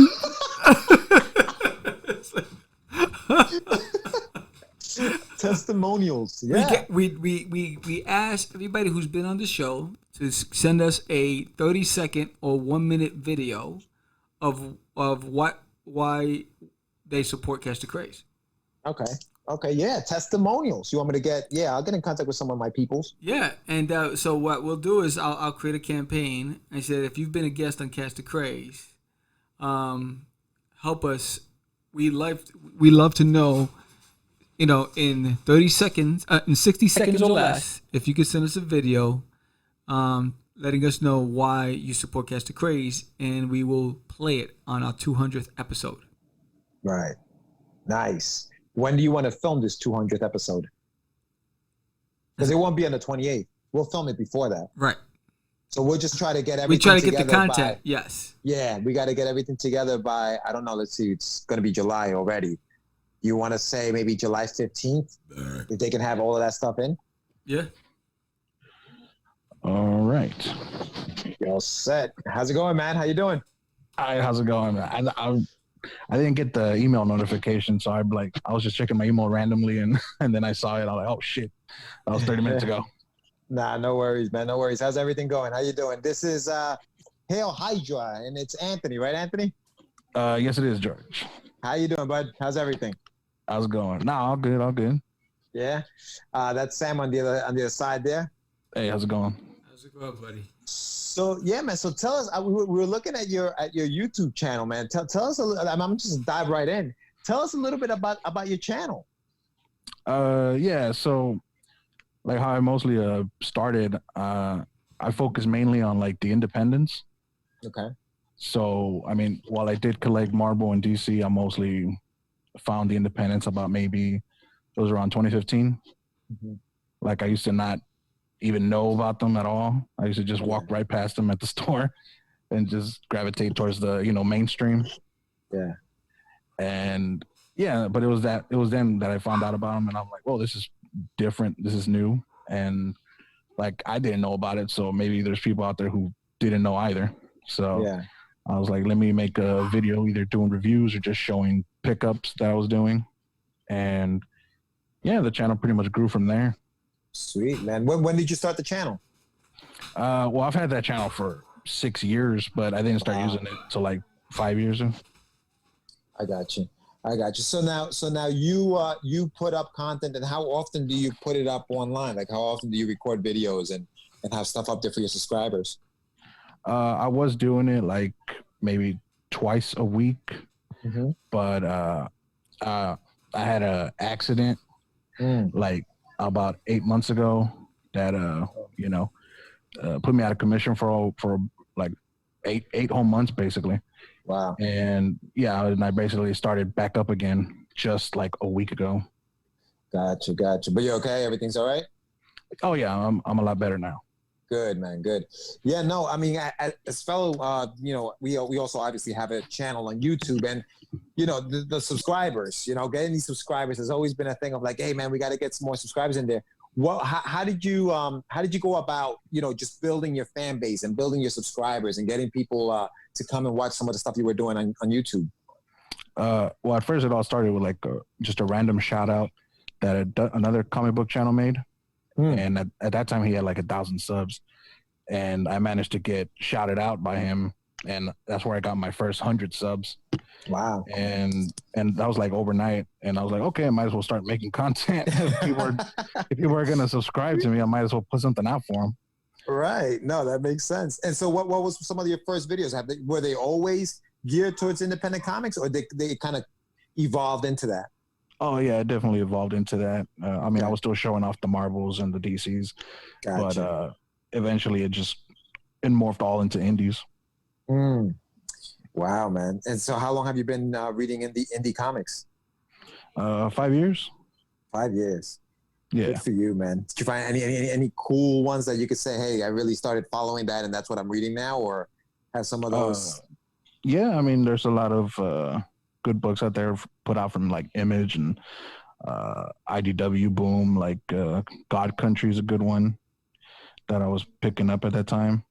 Speaker 2: testimonials. Yeah.
Speaker 1: We asked everybody who's been on the show to send us a 30-second or 1-minute video of why they support Catch the Craze.
Speaker 2: Okay. Yeah. Testimonials. You want me to get? Yeah, I'll get in contact with some of my peoples.
Speaker 1: Yeah, and so what we'll do is I'll create a campaign. I said if you've been a guest on Catch the Craze, help us. We love to know. In 30 seconds, in 60 seconds or less, if you could send us a video, letting us know why you support Catch the Craze, and we will play it on our 200th episode.
Speaker 2: Right. Nice. When do you want to film this 200th episode? Because it won't be on the 28th. We'll film it before that.
Speaker 1: Right.
Speaker 2: So we'll just try to get everything.
Speaker 1: We try to get the
Speaker 2: together
Speaker 1: content. Yes.
Speaker 2: Yeah, we got to get everything together by, I don't know. Let's see. It's going to be July already. You want to say maybe July 15th? If they can have all of that stuff in?
Speaker 1: Yeah.
Speaker 7: All right.
Speaker 2: You're all set. How's it going, man? How you doing?
Speaker 7: Hi, how's it going? I didn't get the email notification, so I was just checking my email randomly, and then I saw it. I was like, oh shit, that was 30 minutes ago.
Speaker 2: Nah, no worries, man. No worries. How's everything going? How you doing? This is Hail Hydra, and it's Anthony, right, Anthony?
Speaker 7: Yes, it is, George.
Speaker 2: How you doing, bud? How's everything?
Speaker 7: How's it going? Nah, all good.
Speaker 2: Yeah. That's Sam on the other side there.
Speaker 7: Hey, how's it going?
Speaker 1: How's it going, buddy?
Speaker 2: So yeah, man. So tell us. We were looking at your YouTube channel, man. Tell us a little. I'm just dive right in. Tell us a little bit about your channel.
Speaker 7: Yeah. So, like how I mostly started, I focus mainly on like the independents.
Speaker 2: Okay.
Speaker 7: So I mean, while I did collect Marvel and DC, I mostly found the independents about maybe it was around 2015. Mm-hmm. Like I used to not even know about them at all. I used to just walk right past them at the store and just gravitate towards the, mainstream.
Speaker 2: Yeah.
Speaker 7: And yeah, but it was then that I found out about them, and I'm like, well, this is different. This is new. And like, I didn't know about it. So maybe there's people out there who didn't know either. So yeah. I was like, let me make a video either doing reviews or just showing pickups that I was doing. And yeah, the channel pretty much grew from there.
Speaker 2: Sweet, man. When did you start the channel?
Speaker 7: Well, I've had that channel for 6 years, but I didn't start using it till like 5 years ago.
Speaker 2: I got you. So now you put up content, and how often do you put it up online? Like how often do you record videos and have stuff up there for your subscribers?
Speaker 7: I was doing it like maybe twice a week, but I had an accident like about 8 months ago that put me out of commission for like eight whole months basically.
Speaker 2: Wow.
Speaker 7: And yeah, and I basically started back up again just like a week ago.
Speaker 2: Gotcha. But you're okay? Everything's all right?
Speaker 7: Oh yeah, I'm a lot better now.
Speaker 2: Good, man. Good. Yeah, no, I mean, as fellow, we also obviously have a channel on YouTube, and the subscribers, getting these subscribers has always been a thing of like, hey, man, we got to get some more subscribers in there. How did you go about, just building your fan base and building your subscribers and getting people to come and watch some of the stuff you were doing on YouTube?
Speaker 7: Well, at first it all started with like just a random shout out that another comic book channel made. And at that time he had like 1,000 subs, and I managed to get shouted out by him, and that's where I got my first 100 subs.
Speaker 2: Wow.
Speaker 7: And that was like overnight, and I was like, okay, I might as well start making content. If people are gonna subscribe to me, I might as well put something out for them.
Speaker 2: Right. No, that makes sense. And so what was some of your first videos? Were they always geared towards independent comics, or they kind of evolved into that?
Speaker 7: Oh yeah, it definitely evolved into that. I mean, I was still showing off the Marvels and the DCs, gotcha. But eventually it morphed all into indies.
Speaker 2: Wow, man! And so, how long have you been reading indie comics?
Speaker 7: 5 years.
Speaker 2: 5 years.
Speaker 7: Yeah.
Speaker 2: Good for you, man. Did you find any cool ones that you could say, hey, I really started following that, and that's what I'm reading now, or have some of those?
Speaker 7: Yeah, I mean, there's a lot of good books out there put out from like Image and IDW Boom. Like God Country is a good one that I was picking up at that time.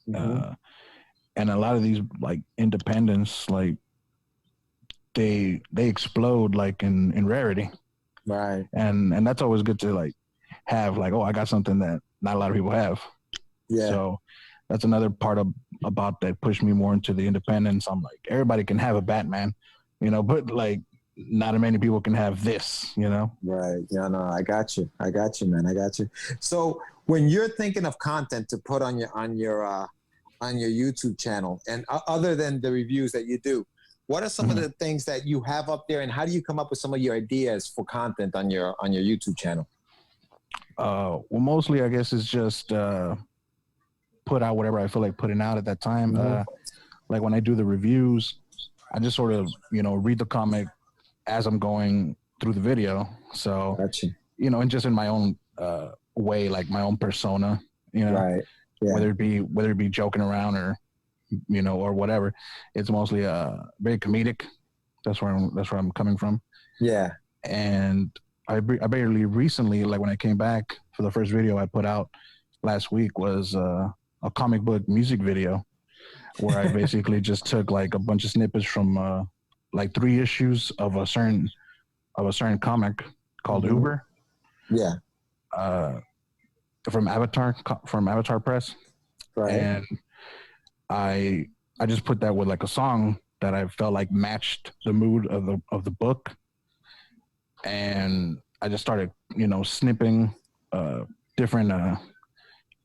Speaker 7: And a lot of these like independents, like they explode like in rarity.
Speaker 2: Right.
Speaker 7: And that's always good to like have like, oh, I got something that not a lot of people have.
Speaker 2: Yeah.
Speaker 7: So that's another part about that pushed me more into the independence. I'm like, everybody can have a Batman, but like not many people can have this,
Speaker 2: Right. Yeah, no, I got you, man. I got you. So when you're thinking of content to put on your YouTube channel, and other than the reviews that you do, what are some of the things that you have up there, and how do you come up with some of your ideas for content on your YouTube channel?
Speaker 7: Well, mostly I guess it's just put out whatever I feel like putting out at that time. Like when I do the reviews, I just sort of read the comic as I'm going through the video. So
Speaker 2: Gotcha.
Speaker 7: And just in my own way, like my own persona,
Speaker 2: Right. Yeah.
Speaker 7: whether it be joking around or or whatever, it's mostly very comedic. That's where I'm coming from.
Speaker 2: Yeah.
Speaker 7: And I barely recently, like when I came back for the first video I put out last week, was a comic book music video where I basically just took like a bunch of snippets from like 3 issues of a certain comic called Uber.
Speaker 2: Yeah.
Speaker 7: From Avatar Press.
Speaker 2: Right.
Speaker 7: And I just put that with like a song that I felt like matched the mood of the book. And I just started, snipping different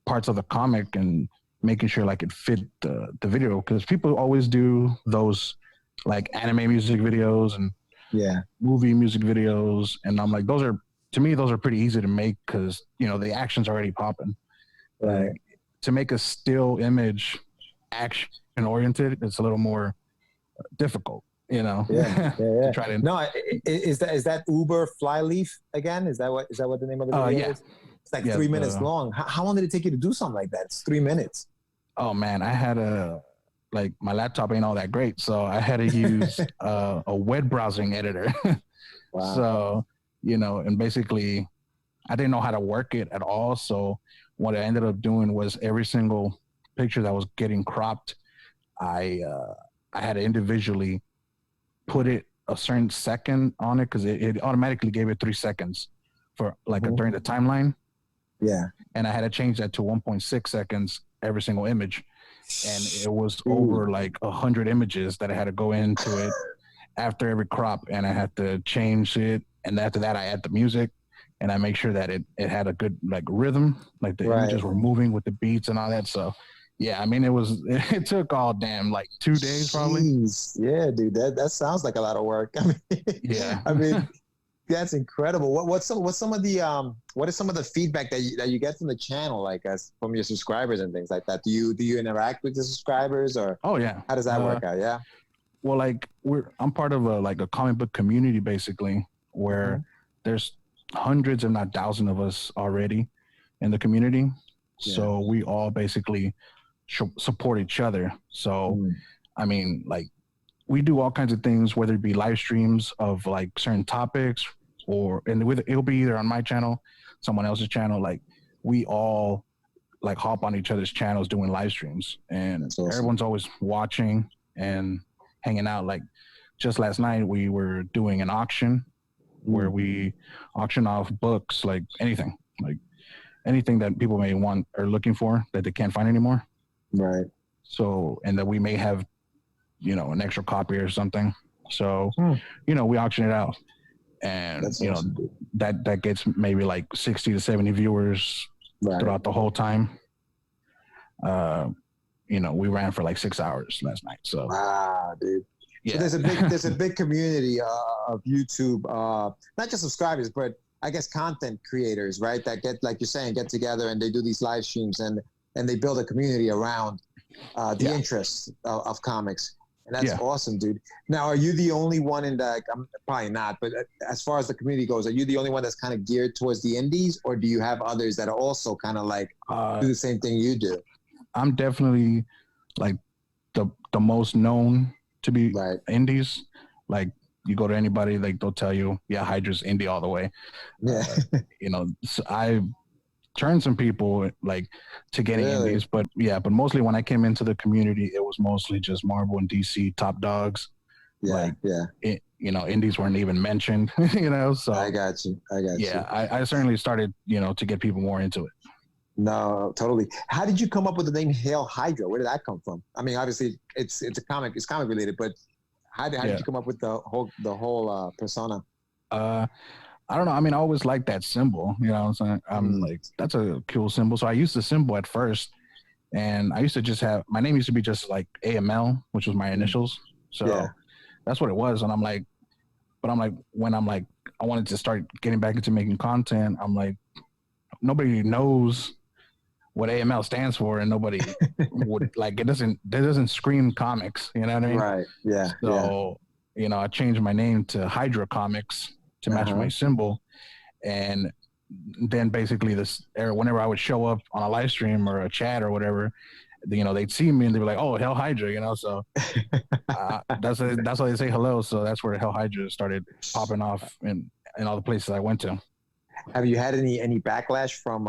Speaker 7: parts of the comic and making sure like it fit the video, because people always do those like anime music videos and movie music videos, and I'm like, those are pretty easy to make because the action's already popping.
Speaker 2: Right.
Speaker 7: To make a still image action oriented, it's a little more difficult.
Speaker 2: Yeah.
Speaker 7: Try to,
Speaker 2: no, is that Uber Flyleaf again? Is that what the name of the video is? It's like 3 minutes long. How long did it take you to do something like that? It's 3 minutes.
Speaker 7: Oh man, I had my laptop ain't all that great, so I had to use a web browsing editor.
Speaker 2: Wow.
Speaker 7: So, and basically I didn't know how to work it at all. So what I ended up doing was every single picture that was getting cropped, I had to individually put it a certain second on it, because it automatically gave it 3 seconds for like during the timeline.
Speaker 2: Yeah.
Speaker 7: And I had to change that to 1.6 seconds every single image. And it was over like 100 images that I had to go into it after every crop, and I had to change it. And after that, I add the music and I make sure that it had a good like rhythm, like the images were moving with the beats and all that. So yeah, I mean, it took all damn like 2 days probably.
Speaker 2: Jeez. Yeah, dude, that sounds like a lot of work. I mean,
Speaker 7: yeah,
Speaker 2: I mean, that's incredible. What is some of the feedback that you get from the channel, like from your subscribers and things like that? Do you interact with the subscribers, or
Speaker 7: oh yeah,
Speaker 2: how does that work out? Yeah.
Speaker 7: Well, like I'm part of a comic book community basically, where there's hundreds, if not thousands, of us already in the community. Yeah. So we all basically support each other. So I mean, like, we do all kinds of things, whether it be live streams of like certain topics, it'll be either on my channel, someone else's channel. Like, we all like hop on each other's channels doing live streams, and awesome. Everyone's always watching and hanging out. Like, just last night we were doing an auction where we auction off books, like anything that people may want or looking for that they can't find anymore.
Speaker 2: Right.
Speaker 7: So, and that we may have, an extra copy or something. So, we auction it out, and that's awesome. that gets maybe like 60 to 70 viewers throughout the whole time. We ran for like 6 hours last night. So,
Speaker 2: wow, dude.
Speaker 7: Yeah.
Speaker 2: So there's a big community of YouTube, not just subscribers, but I guess content creators, right? That get, like you're saying, get together and they do these live streams and they build a community around the interests of comics. And that's awesome, dude. Now, are you the only one in the, I'm probably not, but as far as the community goes, are you the only one that's kind of geared towards the indies, or do you have others that are also kind of like do the same thing you do?
Speaker 7: I'm definitely like the most known to be indies. Like, you go to anybody, like, they'll tell you, yeah, Hydra's indie all the way.
Speaker 2: Yeah.
Speaker 7: So I turned some people like to getting indies, but mostly when I came into the community, it was mostly just Marvel and DC top dogs.
Speaker 2: Yeah.
Speaker 7: indies weren't even mentioned, so
Speaker 2: I got you.
Speaker 7: Yeah, I certainly started, to get people more into it.
Speaker 2: No, totally. How did you come up with the name Hail Hydra? Where did that come from? I mean, obviously it's comic related, but how did you come up with the whole persona?
Speaker 7: I don't know. I mean, I always liked that symbol, what I'm saying? I'm like, that's a cool symbol. So I used the symbol at first, and I used to just have, my name used to be just like AML, which was my initials. So that's what it was. And I'm like, when I wanted to start getting back into making content, I'm like, nobody knows what AML stands for, and nobody would it doesn't scream comics, you know what I mean?
Speaker 2: Right. Yeah.
Speaker 7: So, I changed my name to Hydra Comics to match my symbol. And then basically whenever I would show up on a live stream or a chat or whatever, they'd see me and they'd be like, "Oh, Hell Hydra," so that's why they say hello. So that's where Hell Hydra started popping off in all the places I went to.
Speaker 2: Have you had any backlash from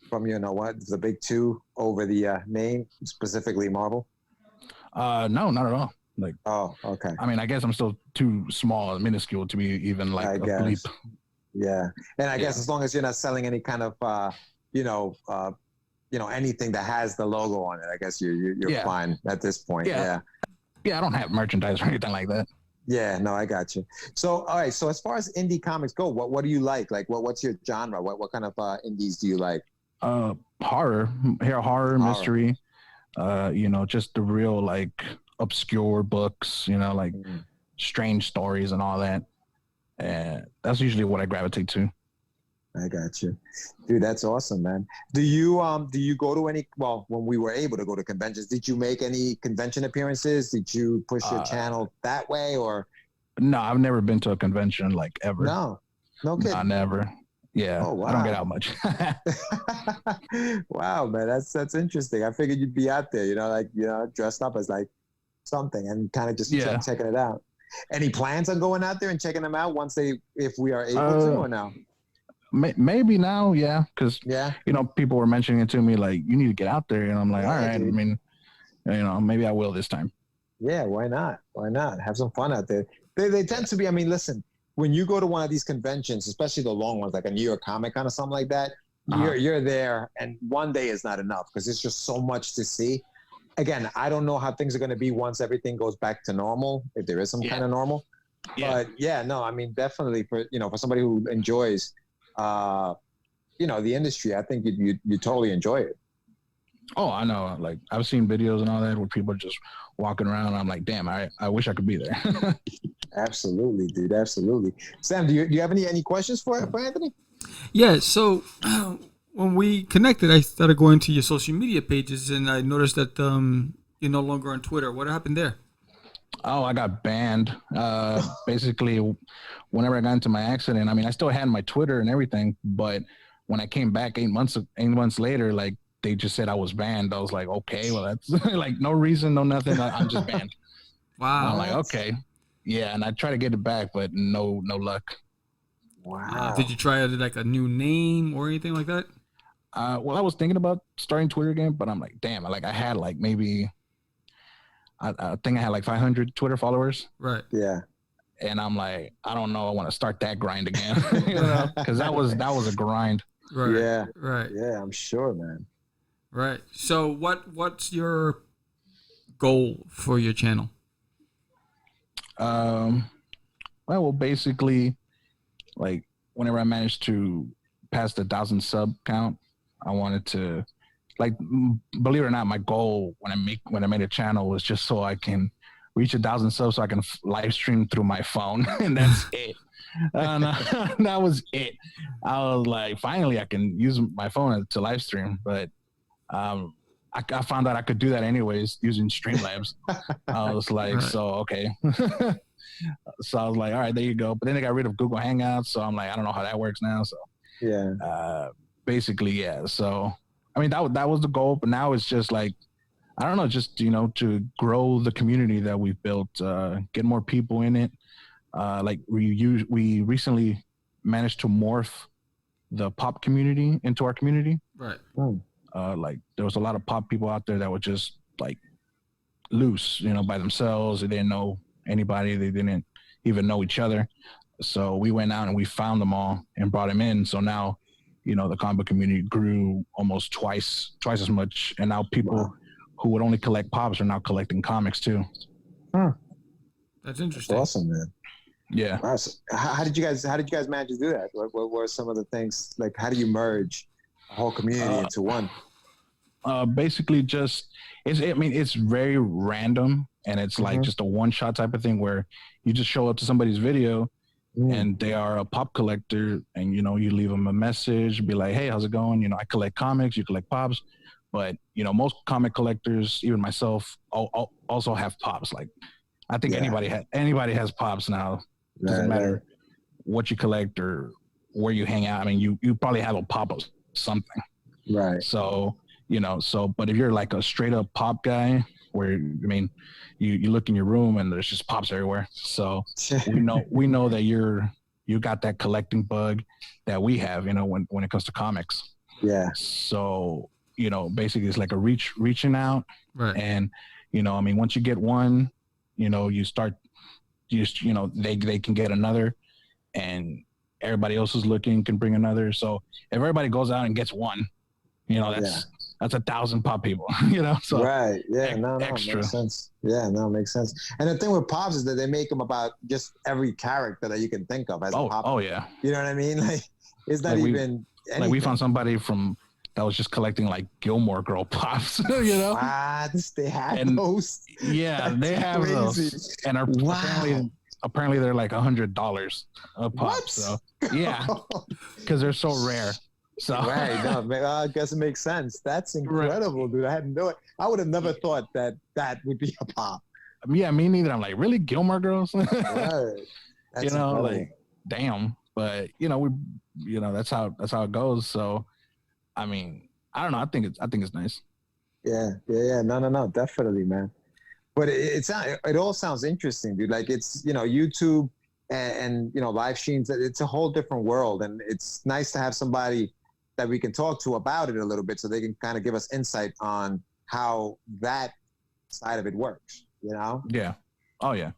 Speaker 2: the big two over the name, specifically Marvel?
Speaker 7: No, not at all.
Speaker 2: Oh, okay.
Speaker 7: I mean, I guess I'm still too small and minuscule to be even a bleep.
Speaker 2: Yeah, and I guess as long as you're not selling any kind of anything that has the logo on it, I guess you're fine at this point. Yeah,
Speaker 7: I don't have merchandise or anything like that.
Speaker 2: Yeah, no, I got you. So, all right. So, as far as indie comics go, what do you like? What's your genre? What kind of indies do you like?
Speaker 7: Horror, mystery. Just the real obscure books. Strange stories and all that. And that's usually what I gravitate to.
Speaker 2: I got you, dude. That's awesome, man. Do you go to any? Well, when we were able to go to conventions, did you make any convention appearances? Did you push your channel that way, or? No,
Speaker 7: I've never been to a convention ever.
Speaker 2: No kidding.
Speaker 7: I never. Yeah.
Speaker 2: Oh, wow.
Speaker 7: I don't get out much.
Speaker 2: Wow, man, that's interesting. I figured you'd be out there, dressed up as something and kind of just checking it out. Any plans on going out there and checking them out if we are able to, or no?
Speaker 7: Maybe now, yeah, because people were mentioning it to me you need to get out there, and I'm like, all right. Dude. I mean, maybe I will this time.
Speaker 2: Yeah, why not? Have some fun out there. They tend to be. I mean, listen, when you go to one of these conventions, especially the long ones, like a New York Comic Con or something like that, you're there, and one day is not enough because it's just so much to see. Again, I don't know how things are going to be once everything goes back to normal, if there is some kind of normal. Yeah. But I mean, definitely for somebody who enjoys the industry, I think you totally enjoy it.
Speaker 7: Oh, I know. I've seen videos and all that where people are just walking around. And I'm like, damn, I wish I could be there.
Speaker 2: Absolutely, dude. Absolutely. Sam, do you have any questions for Anthony?
Speaker 1: Yeah. So when we connected, I started going to your social media pages, and I noticed that you're no longer on Twitter. What happened there?
Speaker 7: Oh, I got banned. Basically, whenever I got into my accident, I mean, I still had my Twitter and everything, but when I came back 8 months later, they just said I was banned. I was like, okay, well, that's no reason, no nothing. I'm just banned.
Speaker 1: Wow.
Speaker 7: And I'm like, okay. Yeah, and I try to get it back, but no luck.
Speaker 2: Wow.
Speaker 1: Did you try a new name or anything like that?
Speaker 7: Well, I was thinking about starting Twitter again, but I'm like, damn, I had maybe, I think I had 500 Twitter followers.
Speaker 1: Right.
Speaker 2: Yeah.
Speaker 7: And I'm like, I don't know, I want to start that grind again, because that was a grind.
Speaker 1: Right.
Speaker 2: Yeah.
Speaker 1: Right.
Speaker 2: Yeah, I'm sure, man.
Speaker 1: Right. So what's your goal for your channel?
Speaker 7: Well, basically, whenever I managed to pass the 1,000 sub count, I wanted to, believe it or not, my goal when I made a channel was just so I can reach 1,000 subs so I can live stream through my phone, and that's it. That was it. I was like, finally, I can use my phone to live stream, but I found out I could do that anyways using Streamlabs. I was like, right. So okay. So I was like, all right, there you go. But then they got rid of Google Hangouts, so I'm like, I don't know how that works now. So
Speaker 2: yeah,
Speaker 7: basically, yeah. So I mean, that was the goal, but now it's just I don't know, just to grow the community that we've built, get more people in it. We recently managed to morph the pop community into our community.
Speaker 1: Right.
Speaker 7: There was a lot of pop people out there that were just loose, by themselves. They didn't know anybody. They didn't even know each other. So we went out and we found them all and brought them in. So now, you know, the comic book community grew almost twice as much. And now people who would only collect pops are now collecting comics too.
Speaker 1: That's interesting.
Speaker 2: That's awesome, man.
Speaker 7: Yeah.
Speaker 2: Wow. So how did you guys manage to do that? What were some of the things, like, how do you merge a whole community into one?
Speaker 7: Basically just, it's very random, and it's like just a one-shot type of thing where you just show up to somebody's video and they are a pop collector, and, you know, you leave them a message, be like, hey, how's it going? You know, I collect comics, you collect pops. But, you know, most comic collectors, even myself, also have pops. Like, I think anybody has pops now. Doesn't matter what you collect or where you hang out. I mean, you probably have a pop of something.
Speaker 2: Right.
Speaker 7: So, you know, but if you're like a straight up pop guy, where, I mean, you look in your room and there's just pops everywhere. So we know that you got that collecting bug that we have, you know, when it comes to comics. Yeah. So, you know, basically it's like a reaching out. Right. And, you know, I mean, once you get one, you know, you know, they can get another, and everybody else is looking can bring another. So if everybody goes out and gets one, you know, that's 1,000 pop people, you know? So
Speaker 2: right. Yeah. No, extra. Makes sense. Yeah. No, makes sense. And the thing with pops is that they make them about just every character that you can think of as a pop. Oh yeah. You know what I mean? Like, it's not even anything.
Speaker 7: Like, we found somebody that was just collecting like Gilmore Girl pops, you know?
Speaker 2: They have those.
Speaker 7: Yeah, they have those. And apparently they're like $100 a pop. What? So yeah, because they're so rare. So
Speaker 2: right, no, I guess it makes sense. That's incredible, dude. I hadn't known it. I would have never thought that would be a pop.
Speaker 7: Yeah, me neither. I'm like, really, Gilmore Girls?
Speaker 2: Right.
Speaker 7: You know, incredible. Like, damn. But you know, that's how it goes. So, I mean, I don't know. I think it's nice.
Speaker 2: Yeah. No, definitely, man. But it all sounds interesting, dude. Like, it's, you know, YouTube and you know, live streams. It's a whole different world, and it's nice to have somebody that we can talk to about it a little bit, so they can kind of give us insight on how that side of it works. You know?
Speaker 7: Yeah. Oh yeah.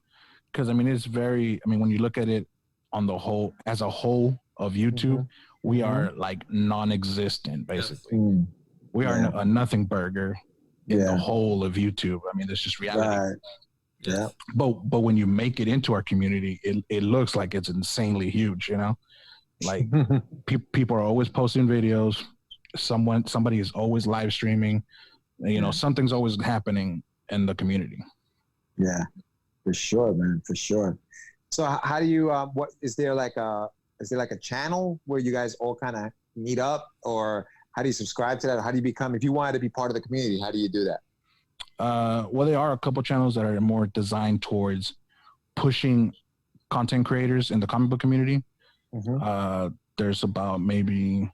Speaker 7: Because I mean, it's very. I mean, when you look at it on the whole, as a whole of YouTube, we are like non-existent, basically. We are a nothing burger in the whole of YouTube. I mean, that's just reality.
Speaker 2: Right. Yeah.
Speaker 7: But when you make it into our community, it looks like it's insanely huge, you know? Like, people are always posting videos. Somebody is always live streaming. You know, something's always happening in the community.
Speaker 2: Yeah, for sure, man, for sure. So how do you, is there like a channel where you guys all kind of meet up, or how do you subscribe to that? How do you become, if you wanted to be part of the community, how do you do that?
Speaker 7: Well, there are a couple channels that are more designed towards pushing content creators in the comic book community. There's about maybe,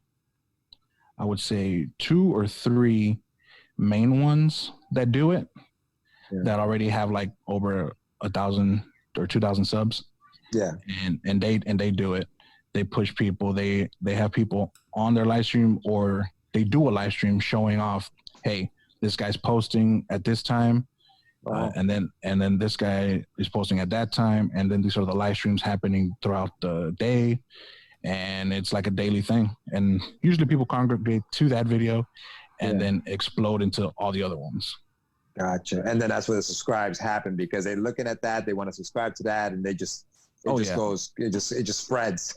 Speaker 7: I would say, 2 or 3 main ones that do it, that already have like over 1,000 or 2,000 subs.
Speaker 2: Yeah.
Speaker 7: And they do it. They push people. They have people on their live stream, or they do a live stream showing off, hey, this guy's posting at this time, and then this guy is posting at that time, and then these are the live streams happening throughout the day, and it's like a daily thing. And usually people congregate to that video, and then explode into all the other ones.
Speaker 2: Gotcha. And then that's where the subscribes happen, because they're looking at that, they want to subscribe to that, and it just spreads.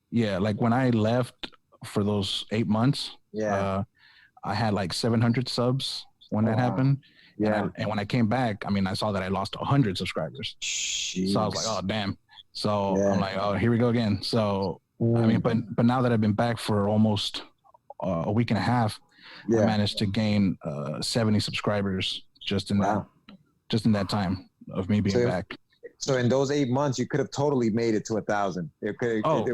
Speaker 7: Yeah, like when I left for those 8 months, I had like 700 subs when that happened. Yeah. And when I came back, I mean, I saw that I lost 100 subscribers.
Speaker 2: Jeez.
Speaker 7: So I was like, oh, damn. So I'm like, oh, here we go again. So, I mean, but now that I've been back for almost a week and a half, I managed to gain 70 subscribers just in that time of me being back.
Speaker 2: So in those 8 months, you could have totally made it to 1,000. It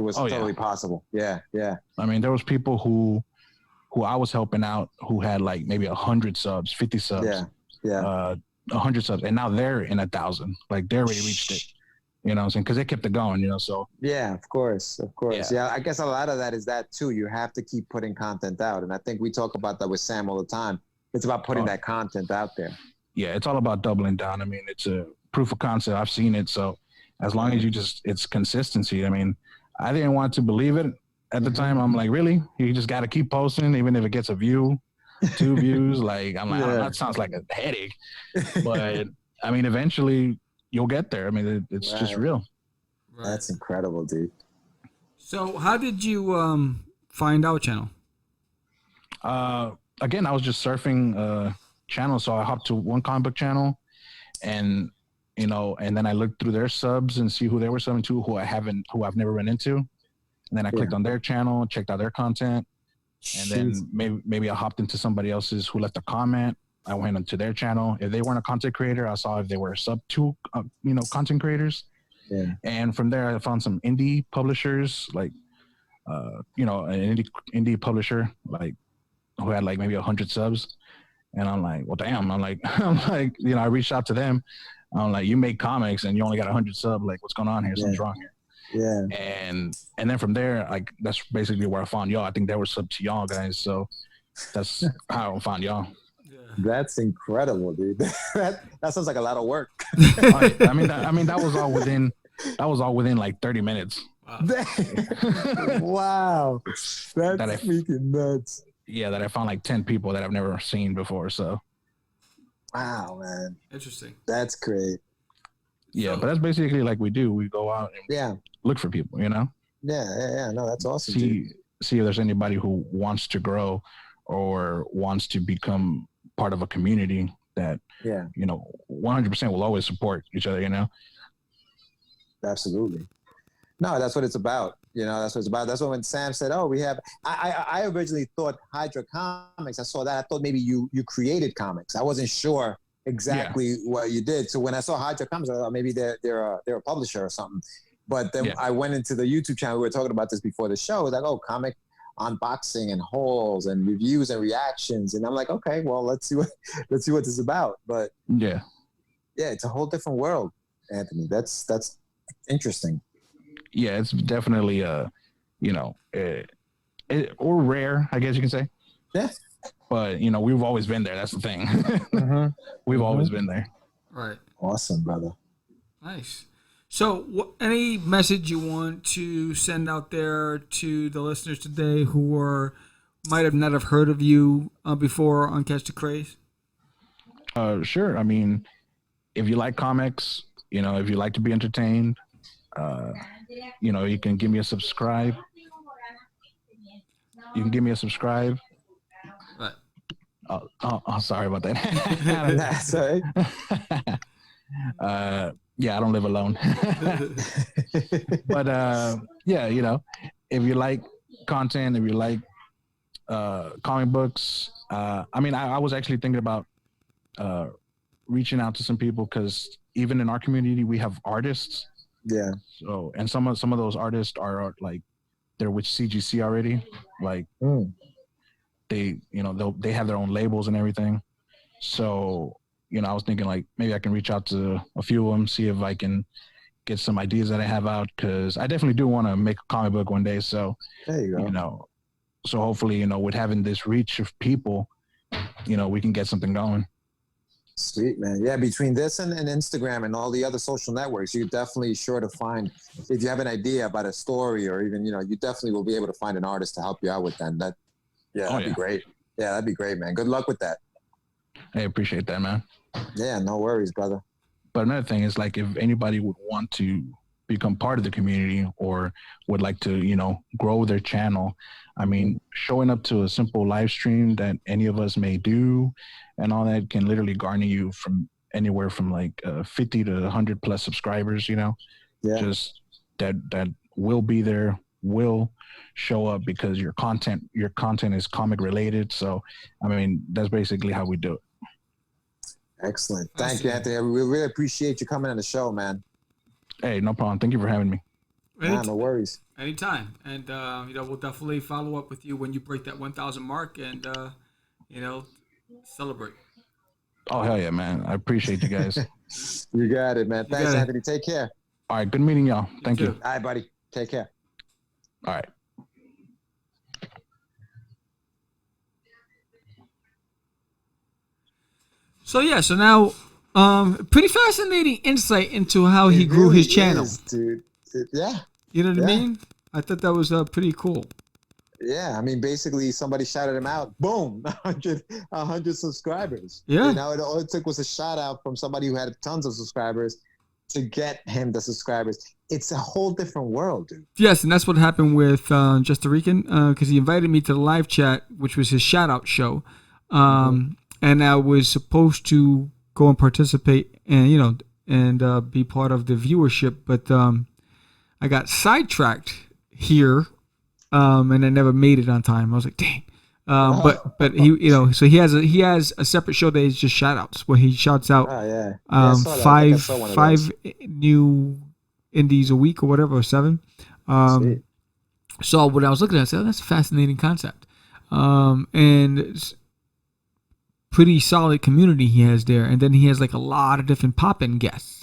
Speaker 2: was totally possible. Yeah. Yeah.
Speaker 7: I mean, there was people who I was helping out who had like maybe 100 subs, 50 subs, 100 subs, and now they're in 1,000. Like, they already reached it. You know what I'm saying? Because they kept it going, you know, so.
Speaker 2: Yeah, of course. Yeah, I guess a lot of that is that too. You have to keep putting content out. And I think we talk about that with Sam all the time. It's about putting that content out there.
Speaker 7: Yeah, it's all about doubling down. I mean, it's a proof of concept. I've seen it. So as long as you just, it's consistency. I mean, I didn't want to believe it at the time. I'm like, really? You just got to keep posting, even if it gets a view, 2 views. Like, I'm like, I don't know, that sounds like a headache. But I mean, eventually you'll get there. I mean, it's just real.
Speaker 2: Right. That's incredible, dude.
Speaker 1: So how did you find our channel?
Speaker 7: Again, I was just surfing channels. So I hopped to one comic book channel, and you know, and then I looked through their subs and see who they were subbing to, who I've never run into. And then I clicked on their channel, checked out their content, and then maybe I hopped into somebody else's who left a comment. I went into their channel. If they weren't a content creator, I saw if they were sub to, content creators. Yeah. And from there, I found some indie publishers, like, an indie publisher, like, who had like maybe 100 subs. And I'm like, well, damn. I'm like, I reached out to them. I'm like, you make comics and you only got 100 subs. Like, what's going on here? Something's wrong here. Yeah. And then from there, like, that's basically where I found y'all. I think they were sub to y'all guys. So that's how I found y'all.
Speaker 2: That's incredible, dude. That sounds like a lot of work.
Speaker 7: I mean, that was all within like 30 minutes.
Speaker 2: Wow. That's freaking nuts.
Speaker 7: Yeah, that I found like 10 people that I've never seen before. So,
Speaker 2: wow, man.
Speaker 1: Interesting.
Speaker 2: That's great.
Speaker 7: Yeah, but that's basically like we do. We go out and look for people, you know?
Speaker 2: Yeah. No, that's awesome.
Speaker 7: See if there's anybody who wants to grow or wants to become part of a community that, 100% will always support each other, you know?
Speaker 2: Absolutely. No, that's what it's about. That's what it's about. That's what when Sam said, "Oh, we have," I originally thought Hydra Comics. I saw that. I thought maybe you created comics. I wasn't sure exactly what you did. So when I saw Hydra Comics, I thought maybe they're a publisher or something. But then I went into the YouTube channel. We were talking about this before the show. It was like, oh, comic unboxing and hauls and reviews and reactions. And I'm like, okay, well, let's see what this is about. But yeah, it's a whole different world, Anthony. That's interesting.
Speaker 7: Yeah, it's definitely or rare, I guess you can say.
Speaker 2: Yeah.
Speaker 7: But we've always been there. That's the thing. We've always been there.
Speaker 1: Right.
Speaker 2: Awesome, brother.
Speaker 1: Nice. So, any message you want to send out there to the listeners today who might have not have heard of you before on Catch the Craze?
Speaker 7: Sure. I mean, if you like comics, if you like to be entertained, you can give me a subscribe. You can give me a subscribe.
Speaker 1: Right.
Speaker 7: Oh, sorry about that.
Speaker 2: That's all right.
Speaker 7: Yeah, I don't live alone. But if you like content, if you like comic books, I was actually thinking about reaching out to some people, because even in our community we have artists.
Speaker 2: Yeah.
Speaker 7: So, and some of those artists are like, they're with CGC already. Like they have their own labels and everything. So, I was thinking like maybe I can reach out to a few of them, see if I can get some ideas that I have out, because I definitely do want to make a comic book one day. So,
Speaker 2: there you go.
Speaker 7: So hopefully, with having this reach of people, we can get something going.
Speaker 2: Sweet, man. Yeah, between this and Instagram and all the other social networks, you're definitely sure to find, if you have an idea about a story, or even, you definitely will be able to find an artist to help you out with that. That'd be great. Yeah, that'd be great, man. Good luck with that.
Speaker 7: I appreciate that, man.
Speaker 2: Yeah, no worries, brother.
Speaker 7: But another thing is, like, if anybody would want to become part of the community or would like to, grow their channel, I mean, showing up to a simple live stream that any of us may do and all that can literally garner you from anywhere from like 50 to 100 plus subscribers, just that will be there, will show up because your content is comic related. So, I mean, that's basically how we do it.
Speaker 2: Excellent. Thank you, Anthony. We really appreciate you coming on the show, man.
Speaker 7: Hey, no problem. Thank you for having me.
Speaker 2: No worries.
Speaker 1: Anytime. And, we'll definitely follow up with you when you break that 1,000 mark and, celebrate.
Speaker 7: Oh, hell yeah, man. I appreciate you guys.
Speaker 2: You got it, man. Thanks, Anthony. Take care.
Speaker 7: All right. Good meeting y'all. Thank you.
Speaker 2: All right, buddy. Take care.
Speaker 7: All right.
Speaker 1: So now Pretty fascinating insight into how he grew his channel,
Speaker 2: dude. Yeah.
Speaker 1: You know what I mean? I thought that was pretty cool.
Speaker 2: Yeah, I mean, basically, somebody shouted him out. Boom, 100 subscribers.
Speaker 1: Yeah.
Speaker 2: All it took was a shout out from somebody who had tons of subscribers to get him the subscribers. It's a whole different world, dude.
Speaker 1: Yes, and that's what happened with just the Rican, because he invited me to the live chat, which was his shout out show, and I was supposed to go and participate and be part of the viewership, but I got sidetracked here. And I never made it on time. I was like, dang. But he, so he has a separate show that is just shout outs where he shouts out five new indies a week or whatever, or 7. So when I was looking at it, I said, oh, that's a fascinating concept. And it's pretty solid community he has there. And then he has like a lot of different pop-in guests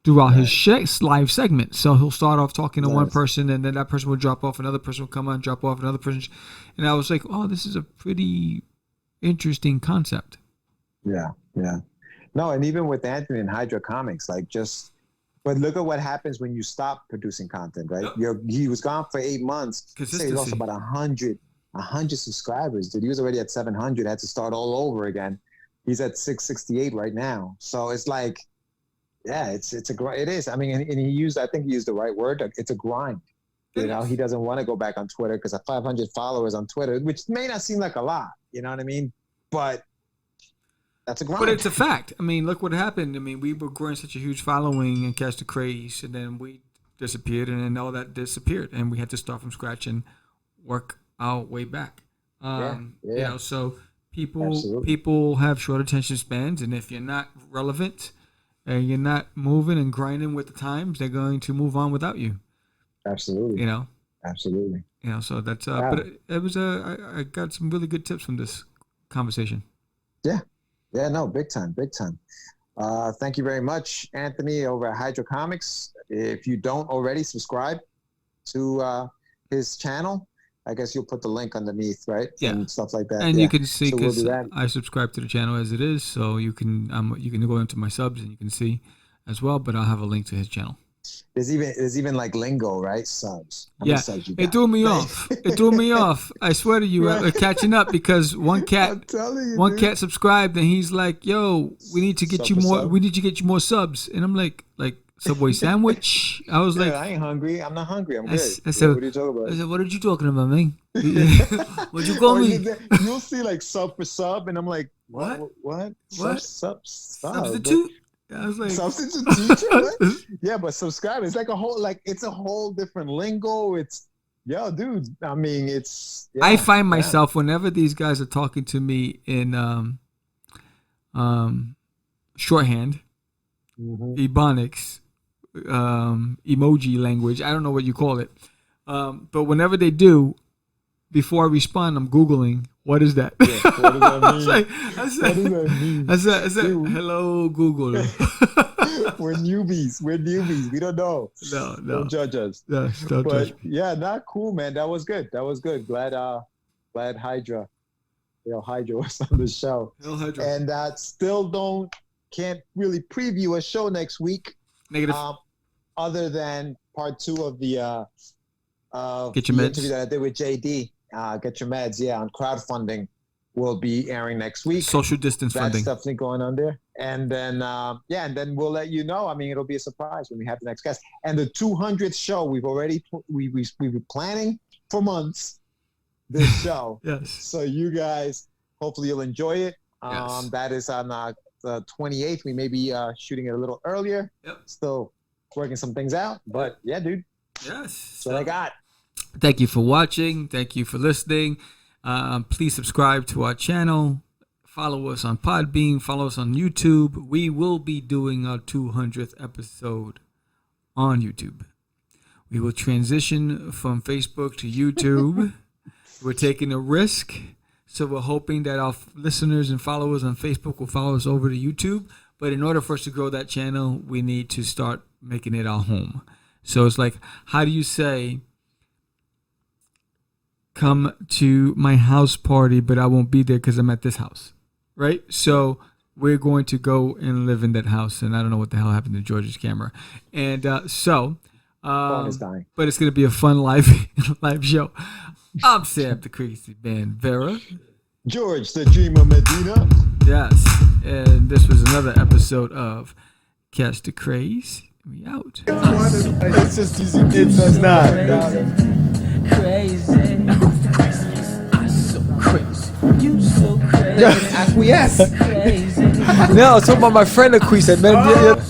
Speaker 1: throughout his live segment. So he'll start off talking to one person, and then that person will drop off, another person will come on, drop off, another person. And I was like, oh, this is a pretty interesting concept.
Speaker 2: Yeah. No, and even with Anthony and Hydra Comics, but look at what happens when you stop producing content, right? Yep. He was gone for 8 months. He lost about 100 subscribers. Dude, he was already at 700, had to start all over again. He's at 668 right now. So it's like, yeah, it is. I mean, and I think he used the right word. It's a grind. He doesn't want to go back on Twitter because 500 followers on Twitter, which may not seem like a lot, you know what I mean? But that's a grind.
Speaker 1: But it's a fact. I mean, look what happened. I mean, we were growing such a huge following and catch the Craze, and then we disappeared, and then all that disappeared, and we had to start from scratch and work our way back. So people have short attention spans, and if you're not relevant and you're not moving and grinding with the times, they're going to move on without you.
Speaker 2: Absolutely. Absolutely.
Speaker 1: So that's but it was I got some really good tips from this conversation.
Speaker 2: Yeah, no, big time. Thank you very much, Anthony, over at Hydra Comics. If you don't already subscribe to his channel, I guess you'll put the link underneath, right?
Speaker 1: Yeah,
Speaker 2: and stuff like that.
Speaker 1: And you can see, because I subscribe to the channel as it is, so you can go into my subs and you can see as well. But I'll have a link to his channel.
Speaker 2: There's even like lingo, right? Subs. How many subs you got?
Speaker 1: It threw me off. It threw me off. I swear to you, we're catching up because one cat subscribed and he's like, "Yo, we need to get you more. Sub. We need to get you more subs." And I'm like Subway sandwich. I was like,
Speaker 2: I ain't hungry. I'm not hungry. I'm good.
Speaker 1: I said,
Speaker 2: what are you talking about?
Speaker 1: I said, what are you talking about, man? What'd you call me?
Speaker 2: You'll see like sub for sub, and I'm like, what? Sub.
Speaker 1: Substitute? I was like,
Speaker 2: substitute teacher? What? Yeah, but subscribe. It's like it's a whole different lingo. It's, dude. I mean, it's. Yeah,
Speaker 1: I find myself whenever these guys are talking to me in shorthand, Ebonics, emoji language. I don't know what you call it. But whenever they do, before I respond, I'm Googling, what is that?
Speaker 2: Yeah, what does that mean?
Speaker 1: I said, hello, Google.
Speaker 2: We're newbies. We don't know.
Speaker 1: No.
Speaker 2: Don't judge us.
Speaker 1: Yeah, don't judge me.
Speaker 2: Yeah, not cool, man. That was good. Glad Hydra. Hydra was on the show.
Speaker 1: Hydra.
Speaker 2: And still can't really preview a show next week.
Speaker 1: Negative.
Speaker 2: Other than part 2 of the
Speaker 1: Get Your Meds
Speaker 2: interview that I did with JD. Get Your Meds, on crowdfunding, will be airing next week.
Speaker 1: Social distance funding.
Speaker 2: That's definitely going on there. And then, and then we'll let you know. I mean, it'll be a surprise when we have the next guest. And the 200th show, we've been planning for months this show.
Speaker 1: Yes.
Speaker 2: So you guys, hopefully you'll enjoy it.
Speaker 1: Yes.
Speaker 2: That is on the 28th. We may be shooting it a little earlier.
Speaker 1: Yep.
Speaker 2: Still working some things out. But yeah, dude.
Speaker 1: Yes.
Speaker 2: That's what I got.
Speaker 1: Thank you for watching. Thank you for listening. Please subscribe to our channel. Follow us on Podbean. Follow us on YouTube. We will be doing our 200th episode on YouTube. We will transition from Facebook to YouTube. We're taking a risk. So we're hoping that our listeners and followers on Facebook will follow us over to YouTube. But in order for us to grow that channel, we need to start making it our home. So it's like, how do you say, come to my house party, but I won't be there because I'm at this house, right? So we're going to go and live in that house. And I don't know what the hell happened to George's camera. And phone
Speaker 2: is dying.
Speaker 1: But it's going to be a fun live show. I'm Sam the Crazy Man Vera.
Speaker 2: George, the Dreamer Medina.
Speaker 1: Yes. And this was another episode of Catch the Craze. We out.
Speaker 2: It's just easy. It's not.
Speaker 6: Crazy. I'm so crazy. You so crazy.
Speaker 8: Acquiesce.
Speaker 6: Crazy.
Speaker 8: No, it's talking about my friend Acquiesce. I met him the other.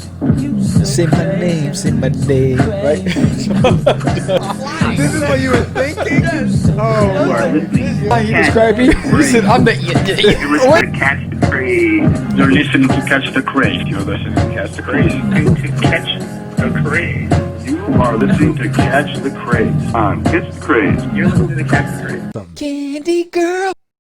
Speaker 8: Say my name, right?
Speaker 2: This is what you were thinking?
Speaker 8: He described me. He said, I'm the idiot.
Speaker 9: You're listening to Catch the Craze. You're listening to Catch the Craze. You're listening to Catch the Craze. To Catch the Craze. You are listening to Catch the Craze on Catch the Craze. You're listening to Catch the Craze.
Speaker 8: Candy girl.